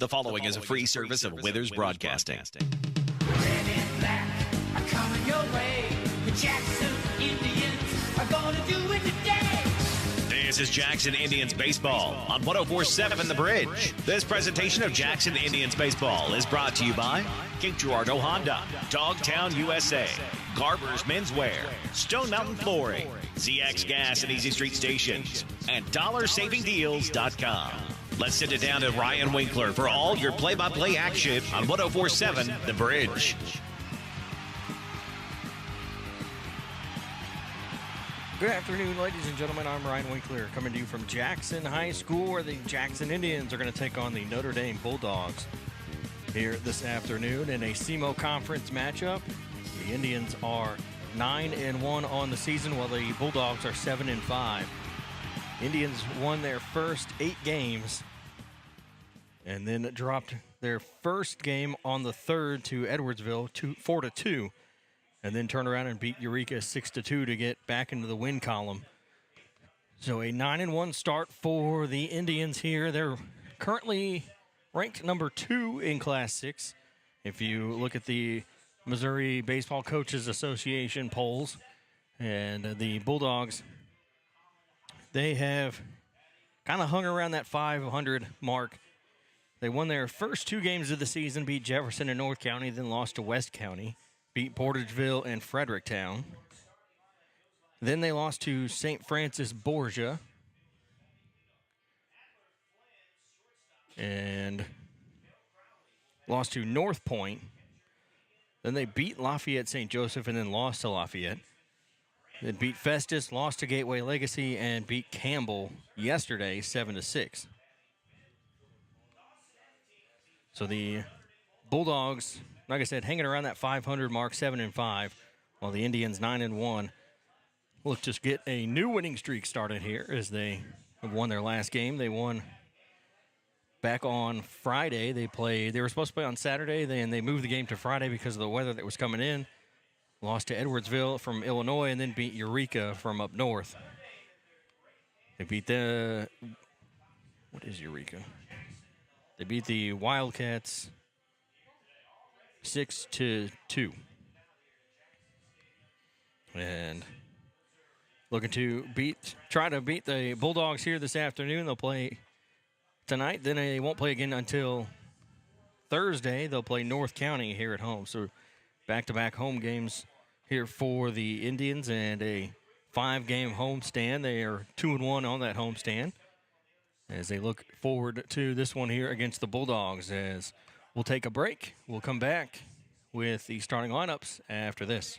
The following is a free service of Withers Broadcasting. Red and black are coming your way. The Jackson Indians are going to do it today. This is Jackson Indians Baseball on 104.7 The Bridge. This presentation of Jackson Indians Baseball is brought to you by Cape Girardeau Honda, Dogtown USA, Garber's Menswear, Stone Mountain Flooring, ZX Gas and Easy Street Stations, and DollarSavingDeals.com. Let's send it down to Ryan Winkler for all your play-by-play action on 104.7 The Bridge. Good afternoon, ladies and gentlemen. I'm Ryan Winkler, coming to you from Jackson High School, where the Jackson Indians are going to take on the Notre Dame Bulldogs here this afternoon in a SEMO Conference matchup. The Indians are 9-1 on the season, while the Bulldogs are 7-5. Indians won their first 8 games and then dropped their first game on the 3rd to Edwardsville 4-2. And then turned around and beat Eureka 6-2 to get back into the win column. So a 9-1 start for the Indians here. They're currently ranked number 2 in Class 6. If you look at the Missouri Baseball Coaches Association polls, and the Bulldogs, they have kind of hung around that 500 mark. They won their first 2 games of the season, beat Jefferson and North County, then lost to West County. Beat Portageville and Fredericktown. Then they lost to St. Francis Borgia. And lost to North Point. Then they beat Lafayette St. Joseph and then lost to Lafayette. Then beat Festus, lost to Gateway Legacy, and beat Campbell yesterday 7-6. So the Bulldogs, like I said, hanging around that 500 mark, 7-5, while the Indians 9-1 look to get a new winning streak started here as they have won their last game. They won back on Friday. They were supposed to play on Saturday, and they moved the game to Friday because of the weather that was coming in. Lost to Edwardsville from Illinois and then beat Eureka from up north. They beat what is Eureka? They beat the Wildcats 6-2. And looking to try to beat the Bulldogs here this afternoon. They'll play tonight. Then they won't play again until Thursday. They'll play North County here at home. So back-to-back home games here for the Indians and a 5-game homestand. They are 2-1 on that homestand as they look forward to this one here against the Bulldogs. As we'll take a break. We'll come back with the starting lineups after this.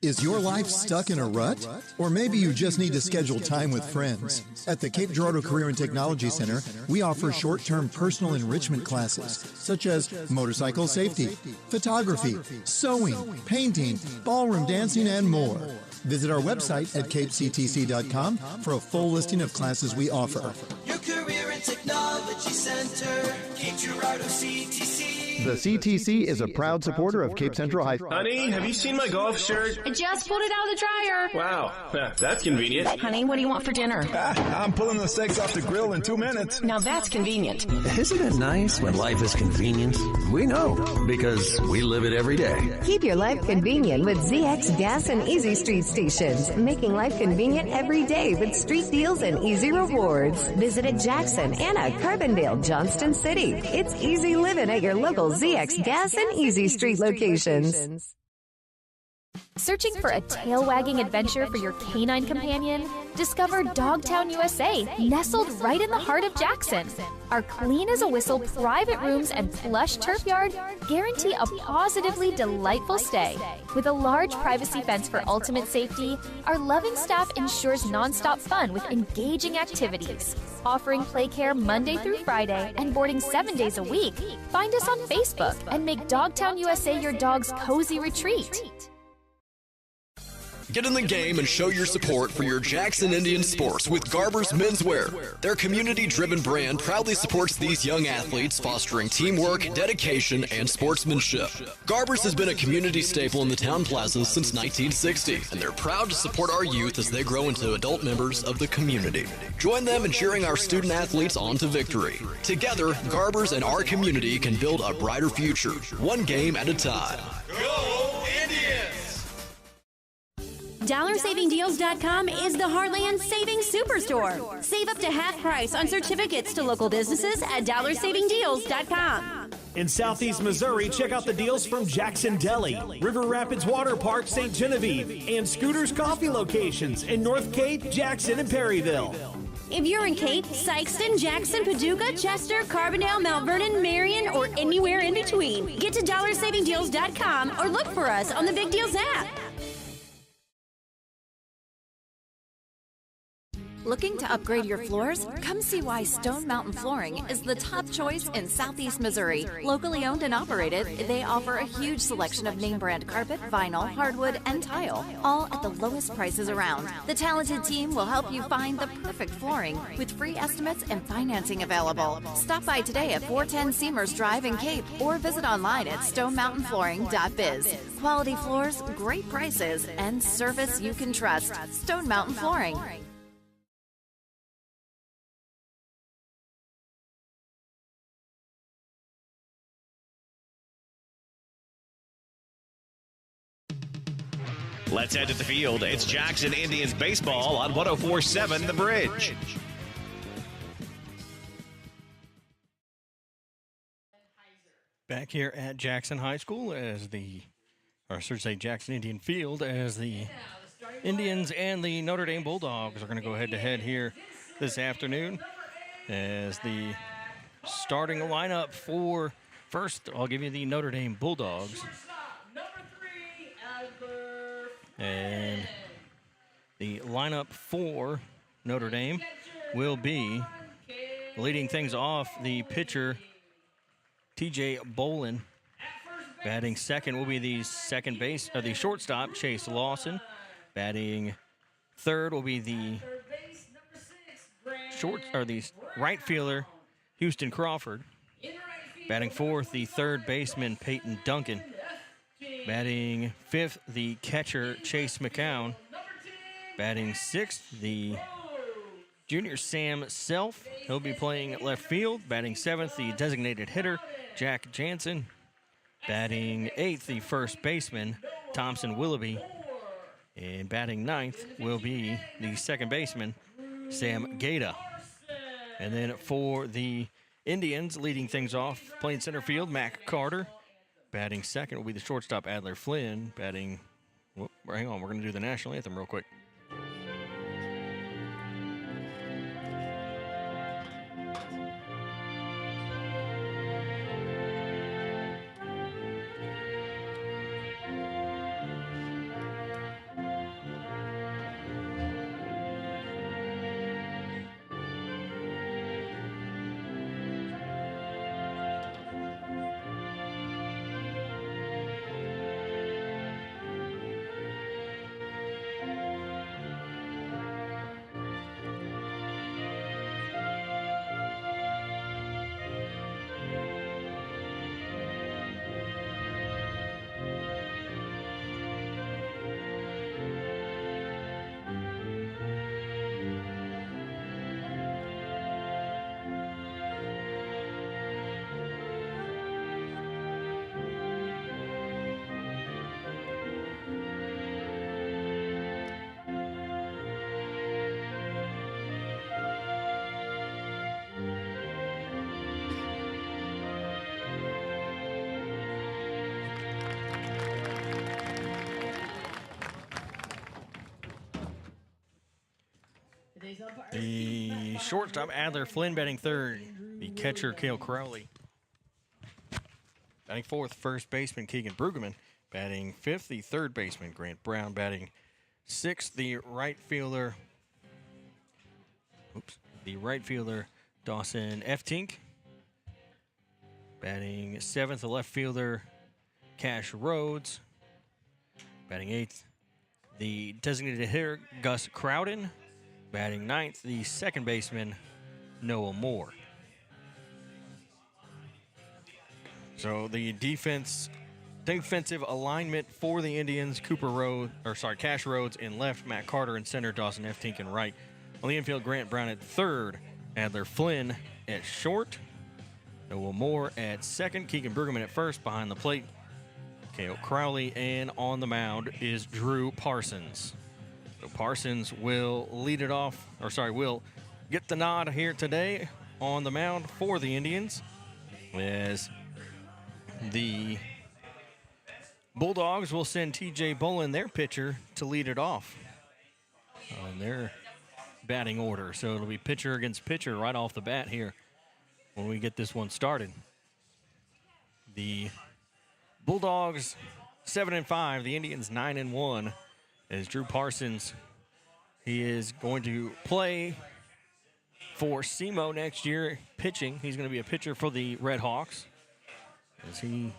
Is your life stuck in a rut? Or maybe you just need to schedule time with friends. At the Cape Girardeau Career and Technology Center, we offer short-term personal enrichment classes, such as motorcycle safety, photography, sewing, painting, ballroom dancing, and more. Visit our website at capectc.com for a full listing of classes we offer. Your Career and Technology Center, Cape Girardeau CTC. The CTC is a proud supporter of Cape Central High School. Honey, have you seen my golf shirt? I just pulled it out of the dryer. Wow, that's convenient. Honey, what do you want for dinner? I'm pulling the steaks off the grill in 2 minutes. Now that's convenient. Isn't it nice when life is convenient? We know, because we live it every day. Keep your life convenient with ZX Gas and Easy Street Stations, making life convenient every day with street deals and easy rewards. Visit at Jackson, Anna, Carbondale, Johnston City. It's easy living at your local ZX Gas and Easy Street locations. Searching for a tail-wagging adventure for your canine companion? Discover Dogtown USA, nestled right in the heart of Jackson. Our clean-as-a-whistle private rooms and plush turf yard guarantee a positively delightful stay. With a large privacy fence for ultimate safety, our loving staff ensures nonstop fun with engaging activities. Offering play care Monday through Friday and boarding 7 days a week. Find us on Facebook and make Dogtown USA your dog's cozy retreat. Get in the game and show your support for your Jackson Indian sports with Garber's Menswear. Their community-driven brand proudly supports these young athletes, fostering teamwork, dedication, and sportsmanship. Garber's has been a community staple in the town plaza since 1960, and they're proud to support our youth as they grow into adult members of the community. Join them in cheering our student athletes on to victory. Together, Garber's and our community can build a brighter future, one game at a time. Go Indians! DollarSavingDeals.com is the Heartland Savings Superstore. Save up to half price on certificates to local businesses at DollarSavingDeals.com. In Southeast Missouri, check out the deals from Jackson Deli, River Rapids Water Park, St. Genevieve, and Scooter's Coffee locations in North Cape, Jackson, and Perryville. If you're in Cape, Sykeston, Jackson, Paducah, Chester, Carbondale, Mount Vernon, Marion, or anywhere in between, get to DollarSavingDeals.com or look for us on the Big Deals app. Looking to upgrade your floors? Come see why Stone Mountain Flooring is the top choice in Southeast Missouri. Locally owned and operated, they offer a huge selection of name brand carpet, vinyl, hardwood, and tile, all at the lowest prices around. The talented team will help you find the perfect flooring with free estimates and financing available. Stop by today at 410 Seamers Drive in Cape or visit online at stonemountainflooring.biz. Quality floors, great prices, and service you can trust. Stone Mountain Flooring. Let's head to the field. It's Jackson Indians baseball on 104.7 The Bridge. Back here at Jackson High School Jackson Indian Field, as the Indians and the Notre Dame Bulldogs are going to go head-to-head here this afternoon. As the starting lineup for, first, I'll give you the Notre Dame Bulldogs. And the lineup for Notre Dame will be leading things off the pitcher, TJ Bolin. Batting second will be the the shortstop, Chase Lawson. Batting third will be the right fielder, Houston Crawford. Batting fourth, the third baseman, Peyton Duncan. Batting fifth, the catcher, Chase McCown. Batting sixth, the junior Sam Self. He'll be playing left field. Batting seventh, the designated hitter, Jack Jansen. Batting eighth, the first baseman, Thompson Willoughby. And batting ninth will be the second baseman, Sam Gata. And then for the Indians, leading things off, playing center field, Mac Carter. Batting second will be the shortstop, Adler Flynn. Hang on, we're going to do the national anthem real quick. The shortstop, Adler Flynn, batting third. The catcher, Cale Crowley. Batting fourth, first baseman, Keegan Brueggemann. Batting fifth, the third baseman, Grant Brown. Batting sixth, the right fielder, Dawson Eftink. Batting seventh, the left fielder, Cash Rhodes. Batting eighth, the designated hitter, Gus Crowden. Batting ninth, the second baseman, Noah Moore. So the defensive alignment for the Indians, Cash Rhodes in left, Matt Carter in center, Dawson F. Tink in right. On the infield, Grant Brown at third, Adler Flynn at short, Noah Moore at second, Keegan Brueggemann at first, behind the plate, K.O. Crowley, and on the mound is Drew Parsons. So Parsons will will get the nod here today on the mound for the Indians, as the Bulldogs will send T.J. Bolin, their pitcher, to lead it off on their batting order. So it'll be pitcher against pitcher right off the bat here when we get this one started. The Bulldogs 7-5, the Indians 9-1. As Drew Parsons, he is going to play for SEMO next year, pitching. He's going to be a pitcher for the Red Hawks, as he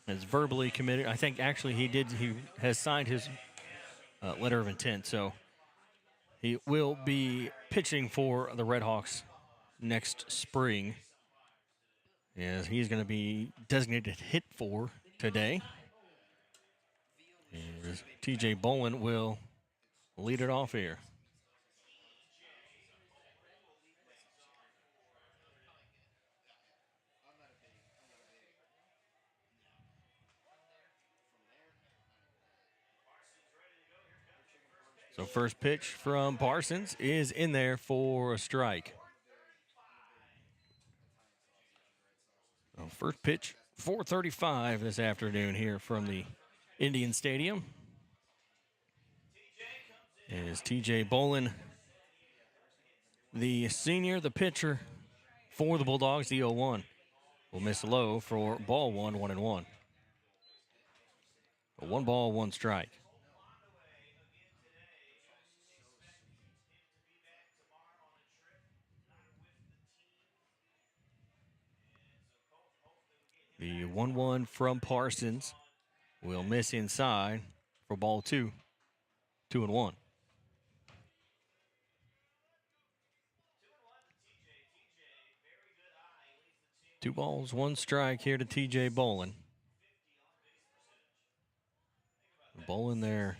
has verbally committed. I think actually he has signed his letter of intent, so he will be pitching for the Red Hawks next spring, as he's going to be designated hit for today. And T.J. Bolin will lead it off here. So first pitch from Parsons is in there for a strike. So first pitch, 4:35 this afternoon here from the Indian Stadium. Is T.J. Bolin, the senior, the pitcher for the Bulldogs, the 0-1. Will miss low for ball one, 1-1. A 1 ball, 1 strike. The 1-1 from Parsons will miss inside for ball 2, 2-1. 2 balls, 1 strike here to T.J. Bolin. Bolin there.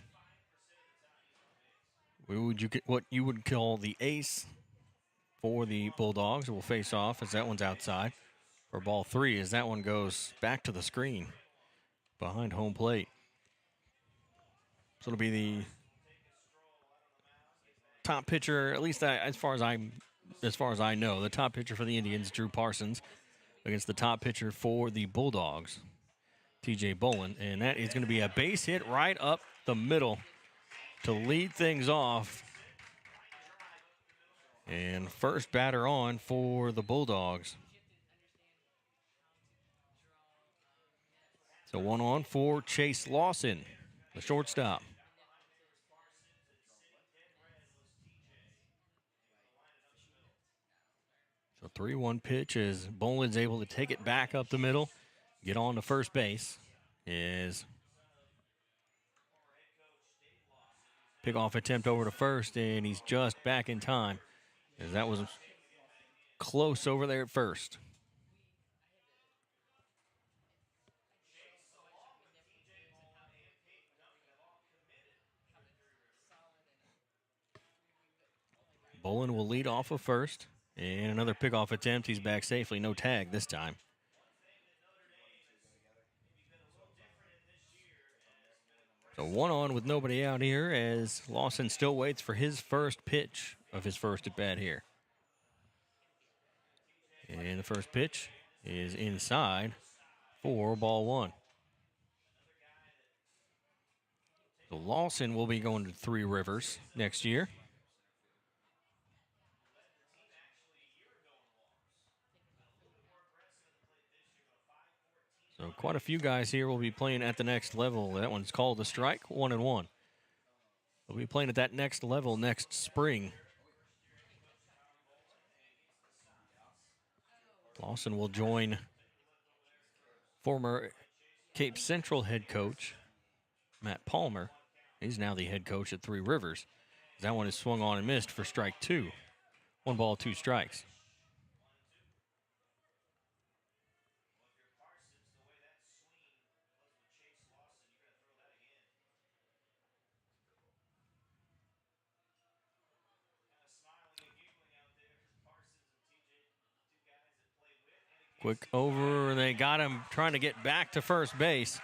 What you would call the ace for the Bulldogs will face off, as that one's outside. For ball 3, as that one goes back to the screen behind home plate. So it'll be the top pitcher, at least as far as I know, the top pitcher for the Indians, Drew Parsons, against the top pitcher for the Bulldogs, T.J. Bolin. And that is going to be a base hit right up the middle to lead things off. And first batter on for the Bulldogs. So 1 on for Chase Lawson, the shortstop. So 3-1 pitch as Bolin's able to take it back up the middle, get on to first base. Is pickoff attempt over to first, and he's just back in time, as that was close over there at first. Bolin will lead off of first. And another pickoff attempt. He's back safely. No tag this time. So 1 on with nobody out here, as Lawson still waits for his first pitch of his first at bat here. And the first pitch is inside for ball 1. So Lawson will be going to Three Rivers next year. So quite a few guys here will be playing at the next level. That one's called the strike, 1-1. They'll be playing at that next level next spring. Lawson will join former Cape Central head coach Matt Palmer He's now the head coach at Three Rivers. That one is swung on and missed for strike 2. 1 ball, 2 strikes. Quick over, and they got him trying to get back to first base,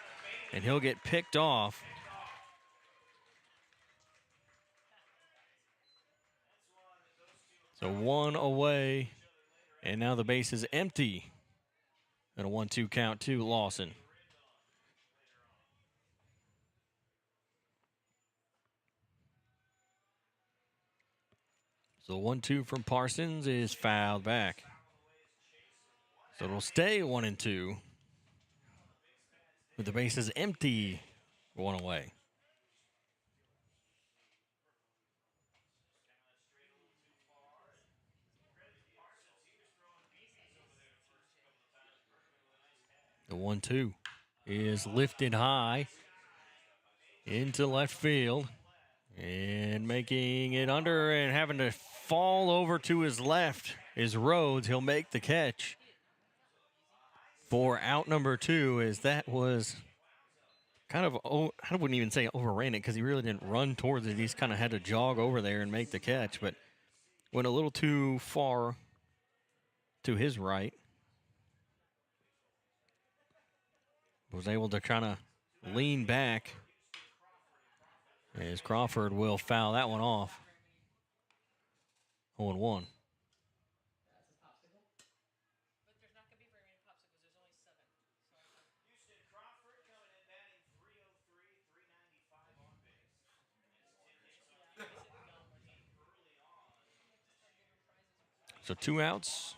and he'll get picked off. So 1 away, and now the base is empty. And a 1-2 count to Lawson. So 1-2 from Parsons is fouled back. So it'll stay 1-2. With the bases empty, 1 away. The 1-2 is lifted high into left field. And making it under and having to fall over to his left is Rhodes. He'll make the catch for out number 2, as that was kind of, I wouldn't even say overran it because he really didn't run towards it. He's kind of had to jog over there and make the catch, but went a little too far to his right. Was able to kind of lean back as Crawford will foul that one off. 0-1. So 2 outs.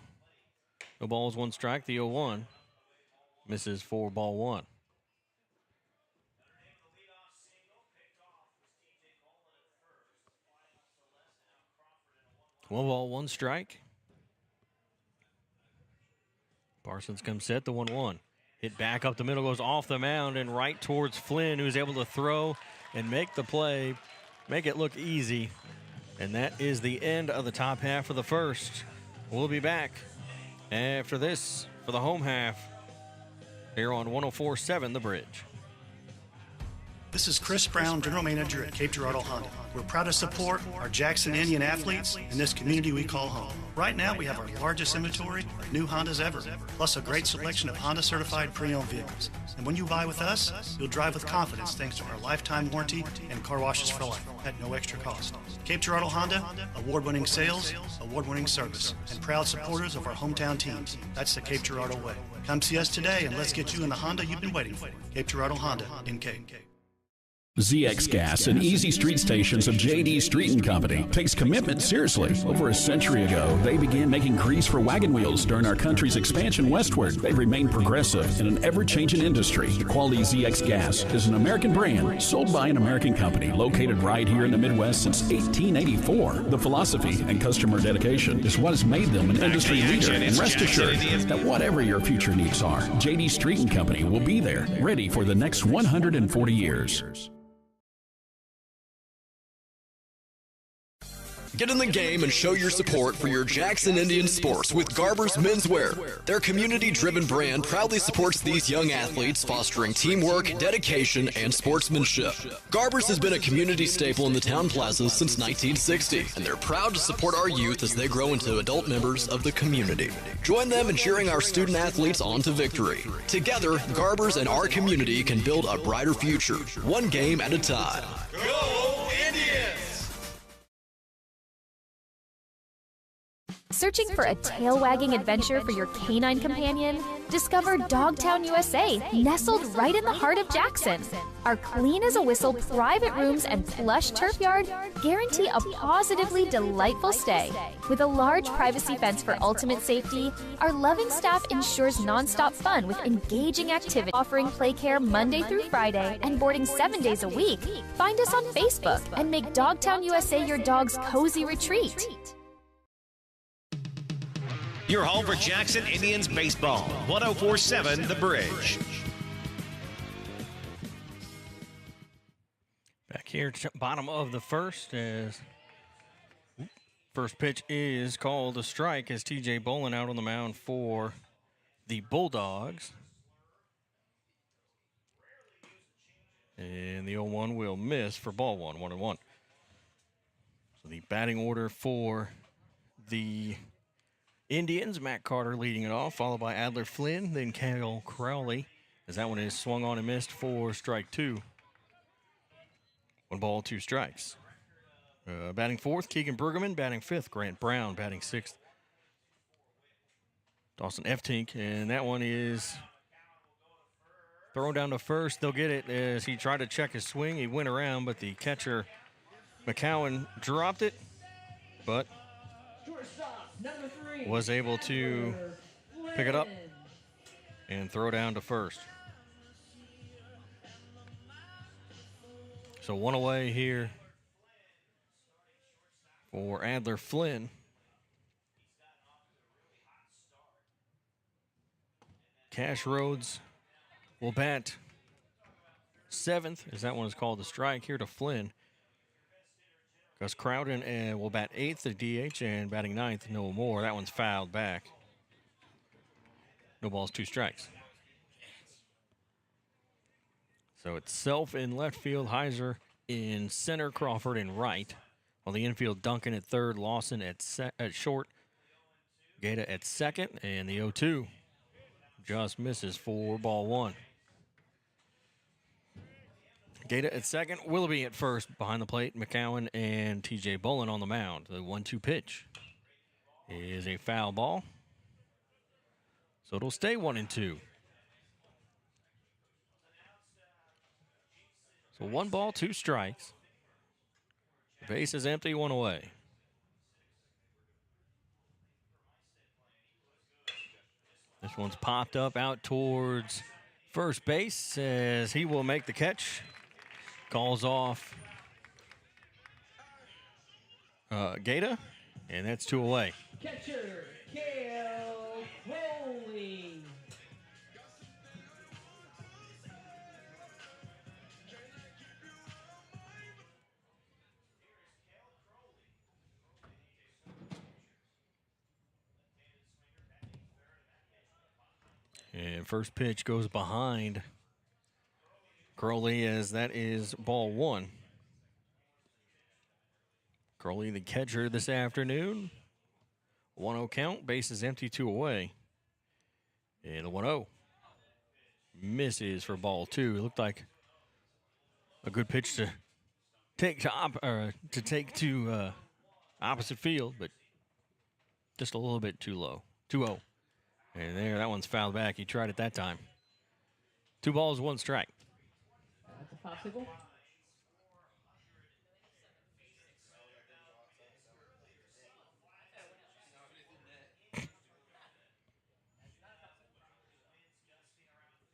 No balls, 1 strike. The 0-1 misses for ball 1. One ball, 1 strike. Parsons comes set, the 1-1. Hit back up the middle, goes off the mound and right towards Flynn, who's able to throw and make the play, make it look easy. And that is the end of the top half of the first. We'll be back after this for the home half here on 104.7 The Bridge. This is Chris Brown, General Manager at Cape Girardeau Honda. We're proud to support our Jackson Indian athletes in this community we call home. Right now, we have our largest inventory of new Hondas ever, plus a great selection of Honda-certified pre-owned vehicles. And when you buy with us, you'll drive with confidence thanks to our lifetime warranty and car washes for life at no extra cost. Cape Girardeau Honda, award-winning sales, award-winning service, and proud supporters of our hometown teams. That's the Cape Girardeau way. Come see us today and let's get you in the Honda you've been waiting for. Cape Girardeau Honda in Cape. ZX Gas and Easy Street Stations of J.D. Street & Company takes commitment seriously. Over a century ago, they began making grease for wagon wheels during our country's expansion westward. They remain progressive in an ever-changing industry. Quality ZX Gas is an American brand sold by an American company located right here in the Midwest since 1884. The philosophy and customer dedication is what has made them an industry leader. And rest assured that whatever your future needs are, J.D. Street & Company will be there, ready for the next 140 years. Get in the game and show your support for your Jackson Indian sports with Garber's Menswear. Their community-driven brand proudly supports these young athletes, fostering teamwork, dedication, and sportsmanship. Garber's has been a community staple in the town plazas since 1960, and they're proud to support our youth as they grow into adult members of the community. Join them in cheering our student athletes on to victory. Together, Garber's and our community can build a brighter future, one game at a time. Go Indians! Searching for a tail-wagging adventure for your canine companion? Discover Dogtown USA, nestled right in the heart of Jackson. Our clean-as-a-whistle private rooms and plush turf yard guarantee a positively delightful stay. With a large privacy fence for ultimate safety, our loving staff ensures nonstop fun with engaging activity, offering play care Monday through Friday and boarding 7 days a week. Find us on Facebook and make Dogtown USA your dog's cozy retreat. Your home for Jackson Indians baseball. 104.7 The Bridge. Back here here, bottom of the first, as first pitch is called a strike as TJ Bolin out on the mound for the Bulldogs. And the 0-1 will miss for ball one, 1-1. So the batting order for the Indians, Matt Carter leading it off, followed by Adler Flynn, then Kale Crowley, as that one is swung on and missed for strike two. 1 ball, 2 strikes. Batting fourth, Keegan Brueggemann. Batting fifth, Grant Brown. Batting sixth, Dawson Eftink. And that one is thrown down to first. They'll get it as he tried to check his swing. He went around, but the catcher, McCowan, dropped it, but was able to pick it up and throw down to first. So one away here for Adler Flynn. Cash Rhodes will bat seventh, as that one is called a strike here to Flynn. Gus Crowden will bat eighth, the DH, and batting ninth, no more. That one's fouled back. No balls, 2 strikes. So it's Self in left field, Heiser in center, Crawford in right. On the infield, Duncan at third, Lawson at short, Gaeta at second, and the 0-2 just misses for ball one. Gaeta at second, Willoughby at first behind the plate, McCowan and TJ Bolin on the mound. The 1-2 pitch is a foul ball, so it'll stay 1-2. So 1 ball, 2 strikes. The base is empty, 1 away. This one's popped up out towards first base as he will make the catch. Calls off Gaeta, and that's 2 away. Catcher, Kale Crowley. And first pitch goes behind Crowley as that is ball one. Crowley, the catcher this afternoon. 1-0 count, base is empty, 2 away. And the 1-0 misses for ball two. It looked like a good pitch to take to opposite field, but just a little bit too low. 2-0. And there, that one's fouled back. He tried it that time. 2 balls, 1 strike. That's a popsicle.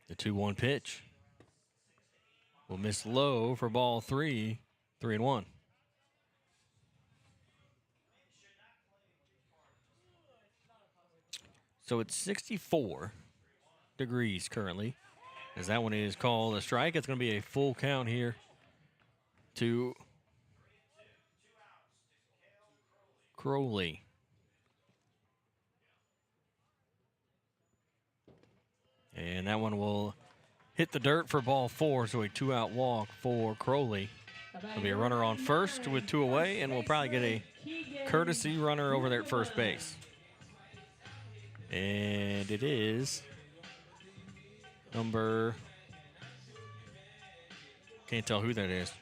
The 2-1 pitch will miss low for ball 3, 3-1. So it's 64 degrees currently, as that one is called a strike. It's going to be a full count here to Crowley. And that one will hit the dirt for ball 4, so a 2-out walk for Crowley. There'll be a runner on first with 2 away, and we'll probably get a courtesy runner over there at first base. And it is number, can't tell who that is.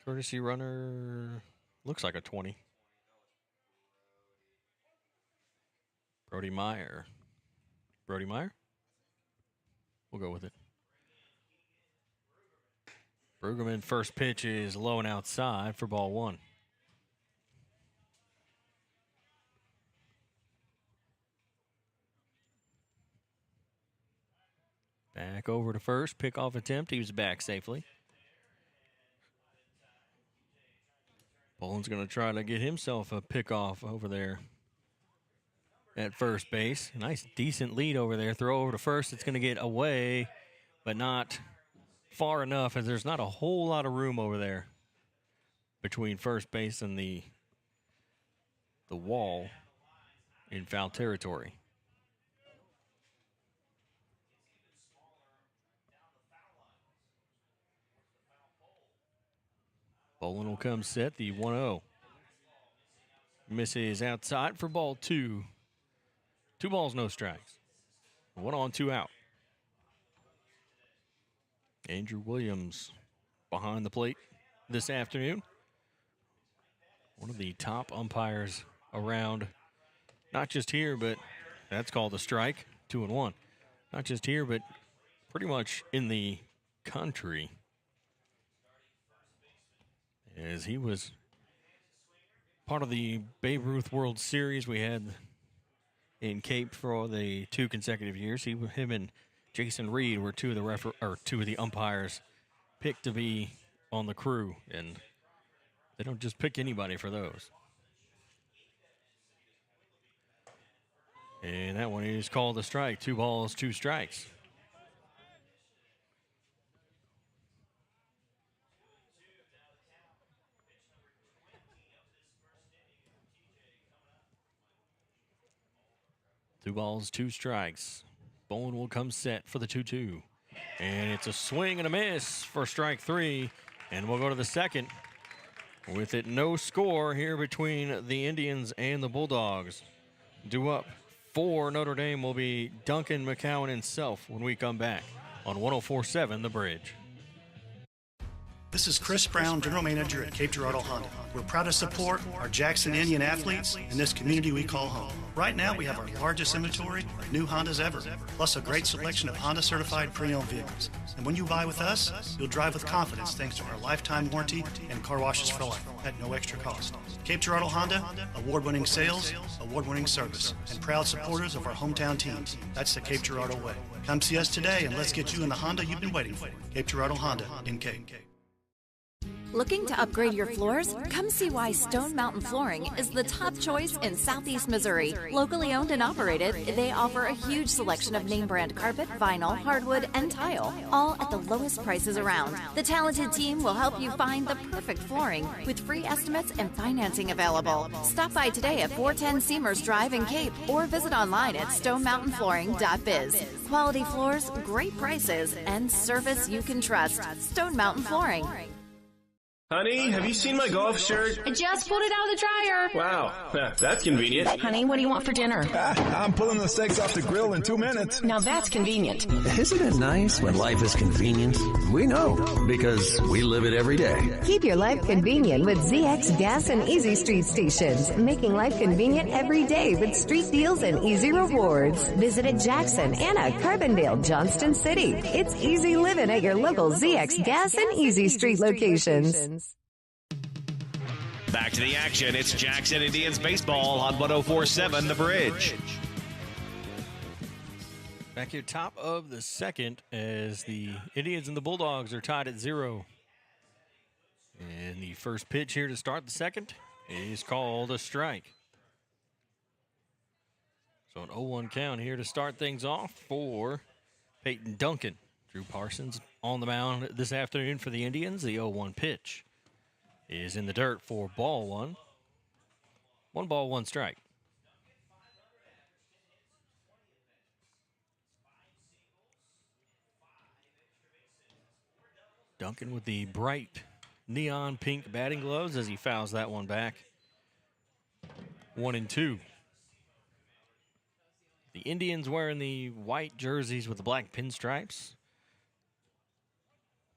Courtesy runner, looks like a 20. Brody Meyer. Brody Meyer? We'll go with it. Brueggemann, first pitch is low and outside for ball 1. Back over to first, pickoff attempt. He was back safely. Bolin's going to try to get himself a pickoff over there at first base. Nice, decent lead over there. Throw over to first. It's going to get away, but not far enough as there's not a whole lot of room over there between first base and the wall in foul territory. Bolin will come set, the 1-0. Misses outside for ball 2. 2 balls, no strikes. 1 on, 2 out. Andrew Williams behind the plate this afternoon. One of the top umpires around, not just here, but that's called a strike, 2-1. Not just here, but pretty much in the country. As he was part of the Babe Ruth World Series we had in Cape for the 2 consecutive years. Him and Jason Reed were two of the umpires picked to be on the crew, and they don't just pick anybody for those. And that one is called a strike. 2 balls, 2 strikes. Two balls, 2 strikes. Bowen will come set for the 2-2. And it's a swing and a miss for strike 3. And we'll go to the second. With it no score here between the Indians and the Bulldogs. Due up for Notre Dame will be Duncan McCowan himself when we come back on 104.7 The Bridge. This is Chris Brown, General Manager at Cape Girardeau Honda. We're proud to support our Jackson Indian athletes in this community we call home. Right now, we have our largest inventory of new Hondas ever, plus a great selection of Honda-certified pre-owned vehicles. And when you buy with us, you'll drive with confidence thanks to our lifetime warranty and car washes for life at no extra cost. Cape Girardeau Honda, award-winning sales, award-winning service, and proud supporters of our hometown teams. That's the Cape Girardeau way. Come see us today and let's get you in the Honda you've been waiting for. Cape Girardeau Honda in Cape. Looking to upgrade your floors? Come see why Stone Mountain Flooring is the top choice in Southeast Missouri. Locally owned and operated, they offer a huge selection of name brand carpet, vinyl, hardwood, and tile, all at the lowest prices around. The talented team will help you find the perfect flooring with free estimates and financing available. Stop by today at 410 Seamers Drive in Cape or visit online at stonemountainflooring.biz. Quality floors, great prices, and service you can trust. Stone Mountain Flooring. Honey, have you seen my golf shirt? I just pulled it out of the dryer. Wow, that's convenient. Honey, what do you want for dinner? I'm pulling the steaks off the grill in 2 minutes. Now that's convenient. Isn't it nice when life is convenient? We know, because we live it every day. Keep your life convenient with ZX Gas and Easy Street Stations, making life convenient every day with street deals and easy rewards. Visit at Jackson, Anna, Carbondale, Johnston City. It's easy living at your local ZX Gas and Easy Street locations. Back to the action. It's Jackson Indians baseball on 104.7 The Bridge. Back here, top of the second, as the Indians and the Bulldogs are tied at 0. And the first pitch here to start the second is called a strike. So an 0-1 count here to start things off for Peyton Duncan. Drew Parsons on the mound this afternoon for the Indians. The 0-1 pitch is in the dirt for ball 1. 1 ball, 1 strike. Duncan with the bright neon pink batting gloves as he fouls that one back. 1-2. The Indians wearing the white jerseys with the black pinstripes.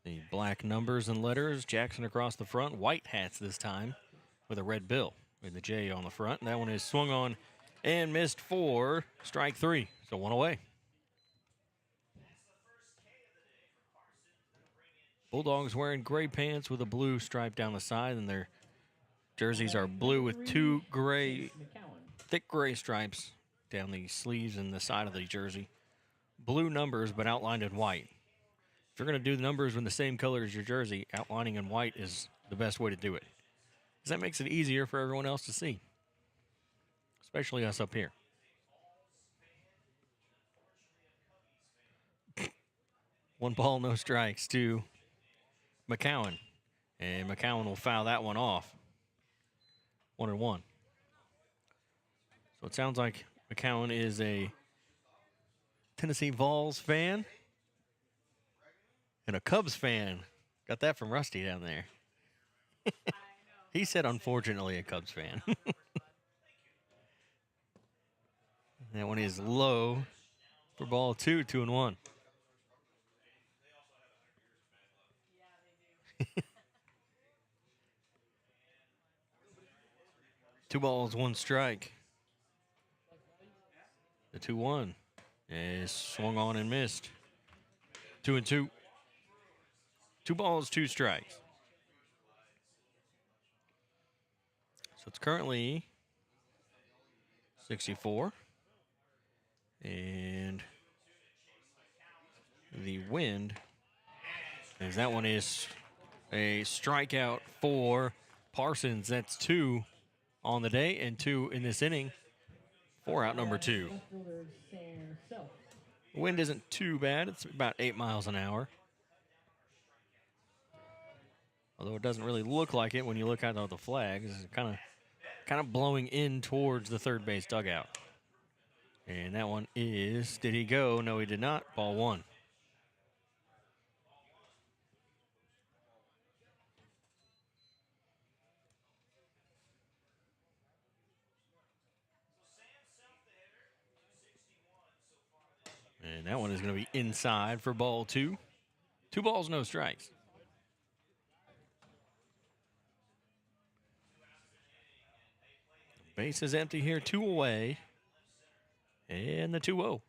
The black numbers and letters, Jackson across the front, white hats this time with a red bill with the J on the front. And that one is swung on and missed for strike 3. So 1 away. Bulldogs wearing gray pants with a blue stripe down the side, and their jerseys are blue with 2 gray, thick gray stripes down the sleeves and the side of the jersey. Blue numbers, but outlined in white. If you're going to do the numbers in the same color as your jersey, outlining in white is the best way to do it. Because that makes it easier for everyone else to see, especially us up here. 1 ball, no strikes to McCowan. And McCowan will foul that one off. 1-1. So it sounds like McCowan is a Tennessee Vols fan and a Cubs fan. Got that from Rusty down there. He said, unfortunately, a Cubs fan. That one is low for ball 2, 2-1. Two balls, one strike. The 2-1 is swung on and missed. 2-2. 2 balls, 2 strikes. So it's currently 64. And the wind, as that one is a strikeout for Parsons. That's 2 on the day and 2 in this inning for out number 2. The wind isn't too bad. It's about 8 miles an hour. Although it doesn't really look like it when you look out at the flags. It's kind of blowing in towards the third base dugout. And that one is, did he go? No, he did not. Ball 1. And that one is going to be inside for ball 2. 2 balls, no strikes. Base is empty here, 2 away. And the 2-0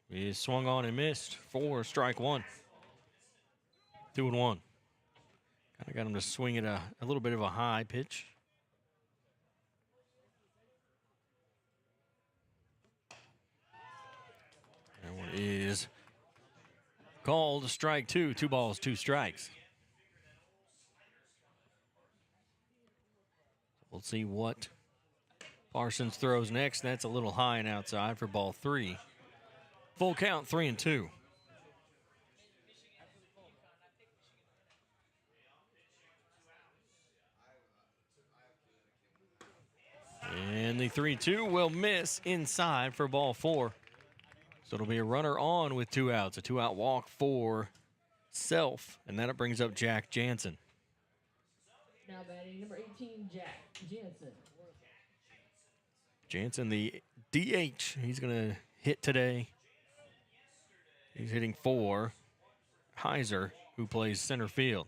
is swung on and missed for strike 1. 2-1. Kind of got him to swing at a little bit of a high pitch. That one is called strike 2. 2 balls, 2 strikes. We'll see what Parsons throws next. That's a little high and outside for ball 3. Full count, 3-2. And the 3-2 will miss inside for ball 4. So it'll be a runner on with 2 outs. A 2-out walk for Self. And then it brings up Jack Jansen. Now batting number 18, Jack Jansen. Jansen, the DH, he's going to hit today. He's hitting for Heiser, who plays center field.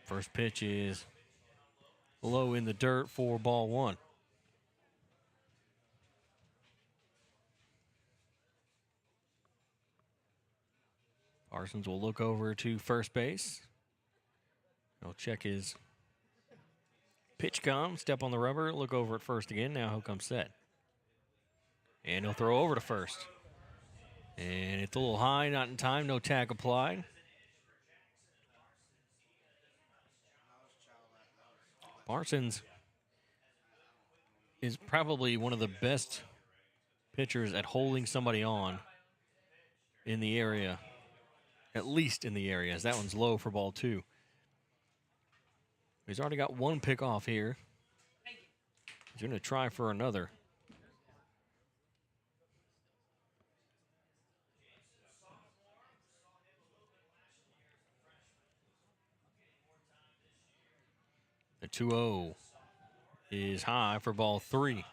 First pitch is low in the dirt for ball 1. Parsons will look over to first base. He'll check his pitch com, step on the rubber, look over at first again. Now he'll come set. And he'll throw over to first. And it's a little high, not in time, no tag applied. Parsons is probably one of the best pitchers at holding somebody on in the area, at least in the area, as that one's low for ball 2. He's already got 1 pick off here. He's going to try for another. The 2-0 is high for ball 3.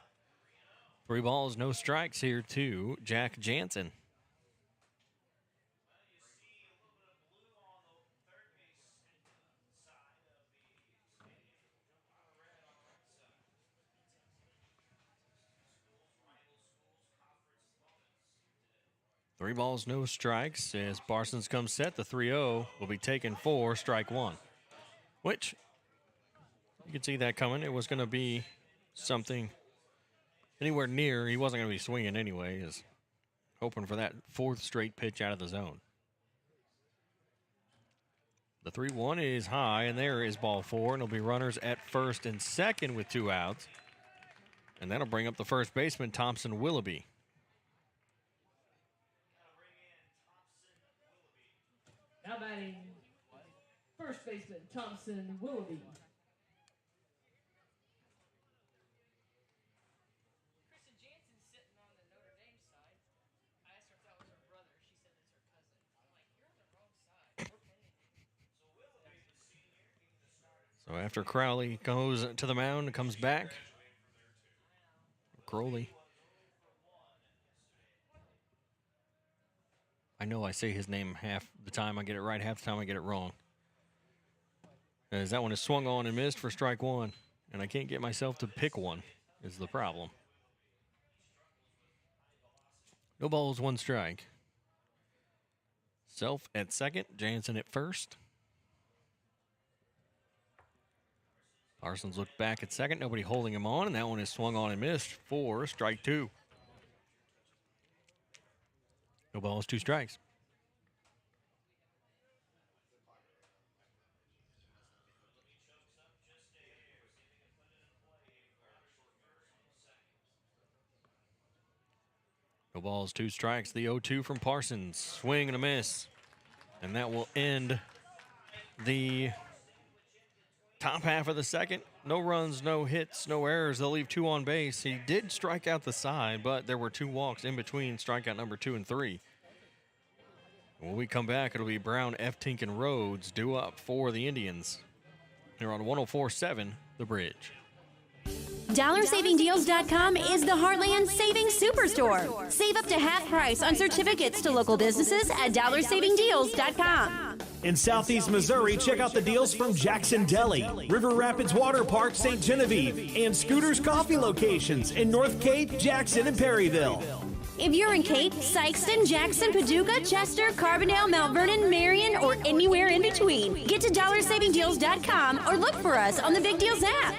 3 balls, no strikes here to Jack Jansen. Three balls, no strikes. As Parsons comes set, the 3-0 will be taken for strike 1. Which, you can see that coming. It was going to be something anywhere near. He wasn't going to be swinging anyway. Is hoping for that 4th straight pitch out of the zone. The 3-1 is high, and there is ball 4. And it'll be runners at first and second with 2 outs. And that'll bring up the first baseman, Thompson Willoughby. Now batting first baseman Thompson Willoughby. So after Crowley goes to the mound and comes back, Crowley. I know I say his name half the time I get it right, half the time I get it wrong. As that one is swung on and missed for strike one, and I can't get myself to pick one is the problem. No balls, one strike. Self at second, Jansen at first. Parsons looked back at second, nobody holding him on, and that one is swung on and missed for strike two. No balls, two strikes. No balls, two strikes. The 0-2 from Parsons. Swing and a miss. And that will end the top half of the second. No runs, no hits, no errors. They'll leave two on base. He did strike out the side, but there were two walks in between strikeout number 2 and 3. When we come back, it'll be Brown, Eftink, and Rhodes due up for the Indians. Here on 104.7 The Bridge. DollarSavingDeals.com is the Heartland Savings Superstore. Save up to half price on certificates to local businesses at DollarSavingDeals.com. In Southeast Missouri, check out the deals from Jackson Deli, River Rapids Water Park, St. Genevieve, and Scooter's Coffee locations in North Cape, Jackson, and Perryville. If you're in Cape, Sykeston, Jackson, Paducah, Chester, Carbondale, Mount Vernon, Marion, or anywhere in between, get to DollarSavingDeals.com or look for us on the Big Deals app.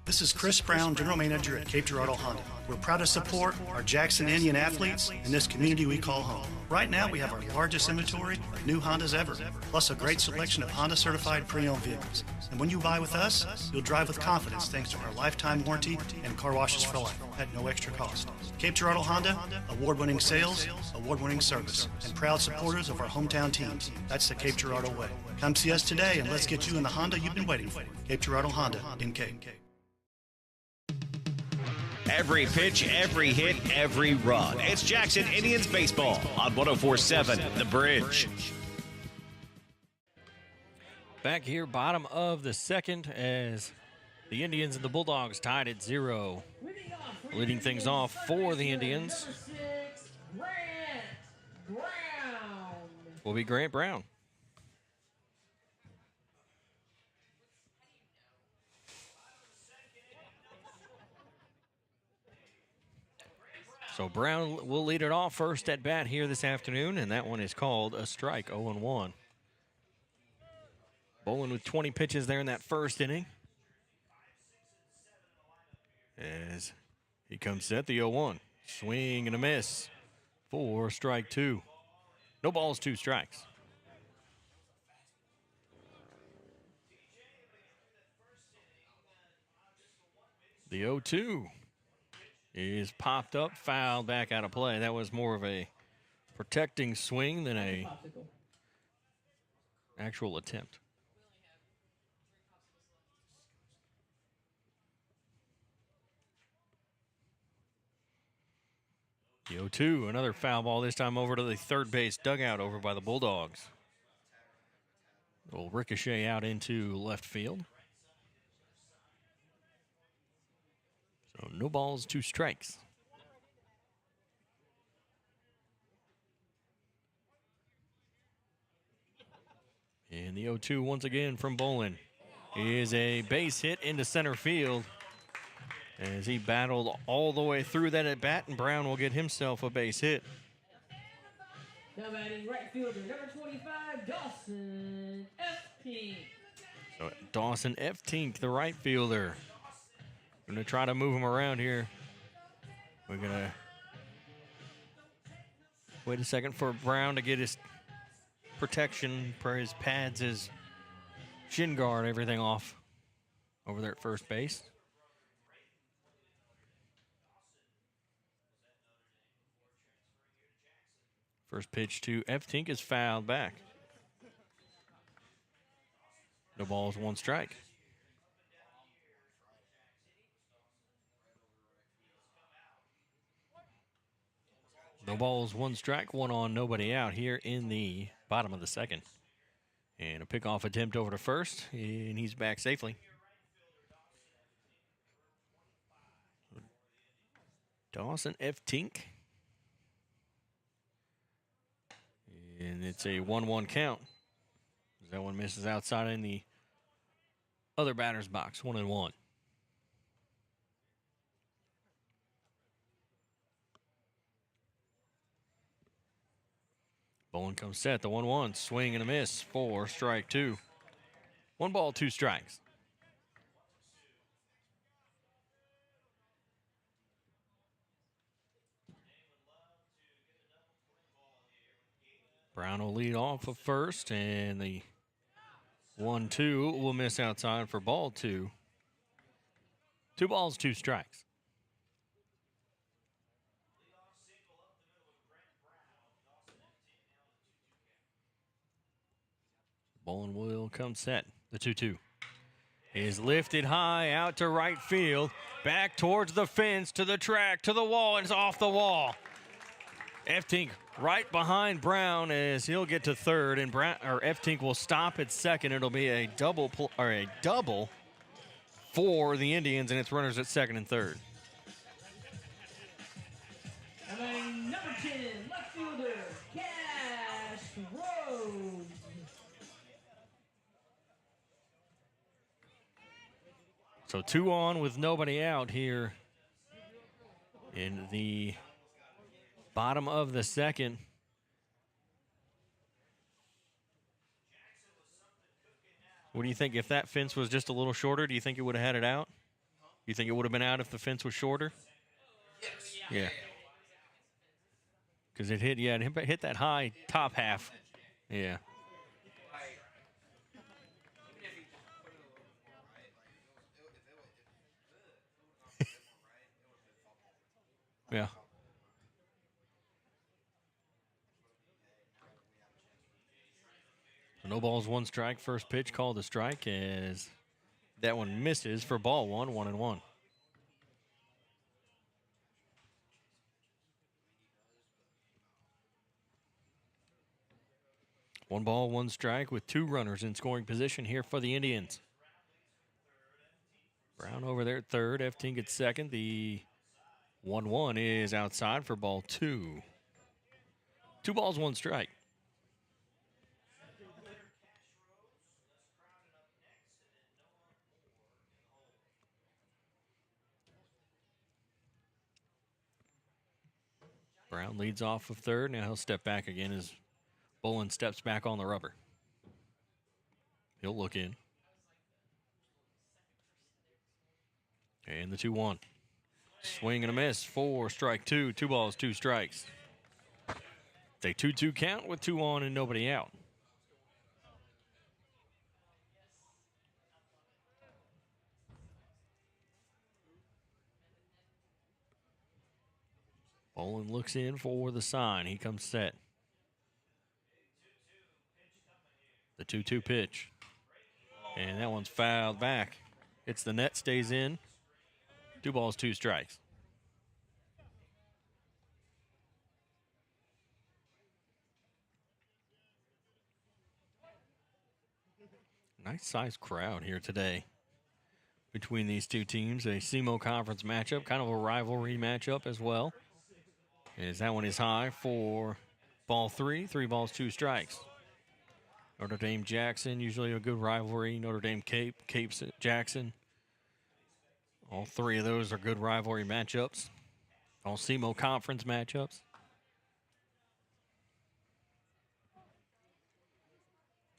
This is Chris Brown, General Manager at Cape Girardeau Honda. We're proud to support our Jackson Indian athletes in this community we call home. Right now, we have our largest inventory of new Hondas ever, plus a great selection of Honda-certified pre-owned vehicles. And when you buy with us, you'll drive with confidence thanks to our lifetime warranty and car washes for life at no extra cost. Cape Girardeau Honda, award-winning sales, award-winning service, and proud supporters of our hometown teams. That's the Cape Girardeau way. Come see us today and let's get you in the Honda you've been waiting for. Cape Girardeau Honda in Cape. Every pitch, every hit, every run. It's Jackson Indians baseball on 104.7 The Bridge. Back here, bottom of the second, as the Indians and the Bulldogs tied at 0. Leading things off for the Indians will be Grant Brown. So Brown will lead it off first at bat here this afternoon, and that one is called a strike, 0-1. Bowling with 20 pitches there in that first inning. As he comes set, the 0-1. Swing and a miss for strike 2. No balls, 2 strikes. The 0-2 is popped up, fouled back out of play. That was more of a protecting swing than a actual attempt. The 0-2, another foul ball, this time over to the third base dugout over by the Bulldogs. Will ricochet out into left field. So no balls, 2 strikes. And the 0-2 once again from Bolin is a base hit into center field as he battled all the way through that at bat, and Brown will get himself a base hit. Now batting right fielder, number 25, Dawson Eftink. So Dawson Eftink, the right fielder. Going to try to move him around here. We're going to wait a second for Brown to get his protection for his pads, his shin guard, everything off over there at first base. First pitch to F. Tink is fouled back. No balls, one strike. No balls, one strike, one on, nobody out here in the bottom of the second. And a pickoff attempt over to first, and he's back safely. Dawson F. Tink. And it's a 1-1 count. That one misses outside in the other batter's box, 1-1. Bowen comes set, the 1-1, swing and a miss for strike two. 1 ball, 2 strikes. Brown will lead off of first, and the 1-2 will miss outside for ball 2. 2 balls, 2 strikes. Bowen will come set. The 2-2 is lifted high out to right field, back towards the fence, to the track, to the wall, and it's off the wall. F. Tink right behind Brown as he'll get to third, and F. Tink will stop at second. It'll be a double for the Indians, and it's runners at second and third. And number 10, left fielder, Cash Rose. So 2 on with nobody out here in the bottom of the second. What do you think? If that fence was just a little shorter, do you think it would have had it out? You think it would have been out if the fence was shorter? Yes. Yeah. Because it hit that high top half. Yeah. Yeah. No balls, 1 strike. First pitch called a strike as that one misses for ball 1, 1-1. One ball, 1 strike with 2 runners in scoring position here for the Indians. Brown over there at third. F. Tink at second. The 1-1 is outside for ball 2. 2 balls, 1 strike. Brown leads off of third. Now he'll step back again as Bowen steps back on the rubber. He'll look in. And the 2-1. Swing and a miss for strike 2. 2 balls, 2 strikes. It's a 2-2 count with 2 on and nobody out. Bowen looks in for the sign. He comes set. The 2-2 pitch. And that one's fouled back. It's the net, stays in. 2 balls, 2 strikes. Nice sized crowd here today between these two teams. A SEMO Conference matchup, kind of a rivalry matchup as well. As that one is high for ball 3. 3 balls, 2 strikes. Notre Dame Jackson, usually a good rivalry. Notre Dame Cape Jackson. All 3 of those are good rivalry matchups. All SEMO Conference matchups.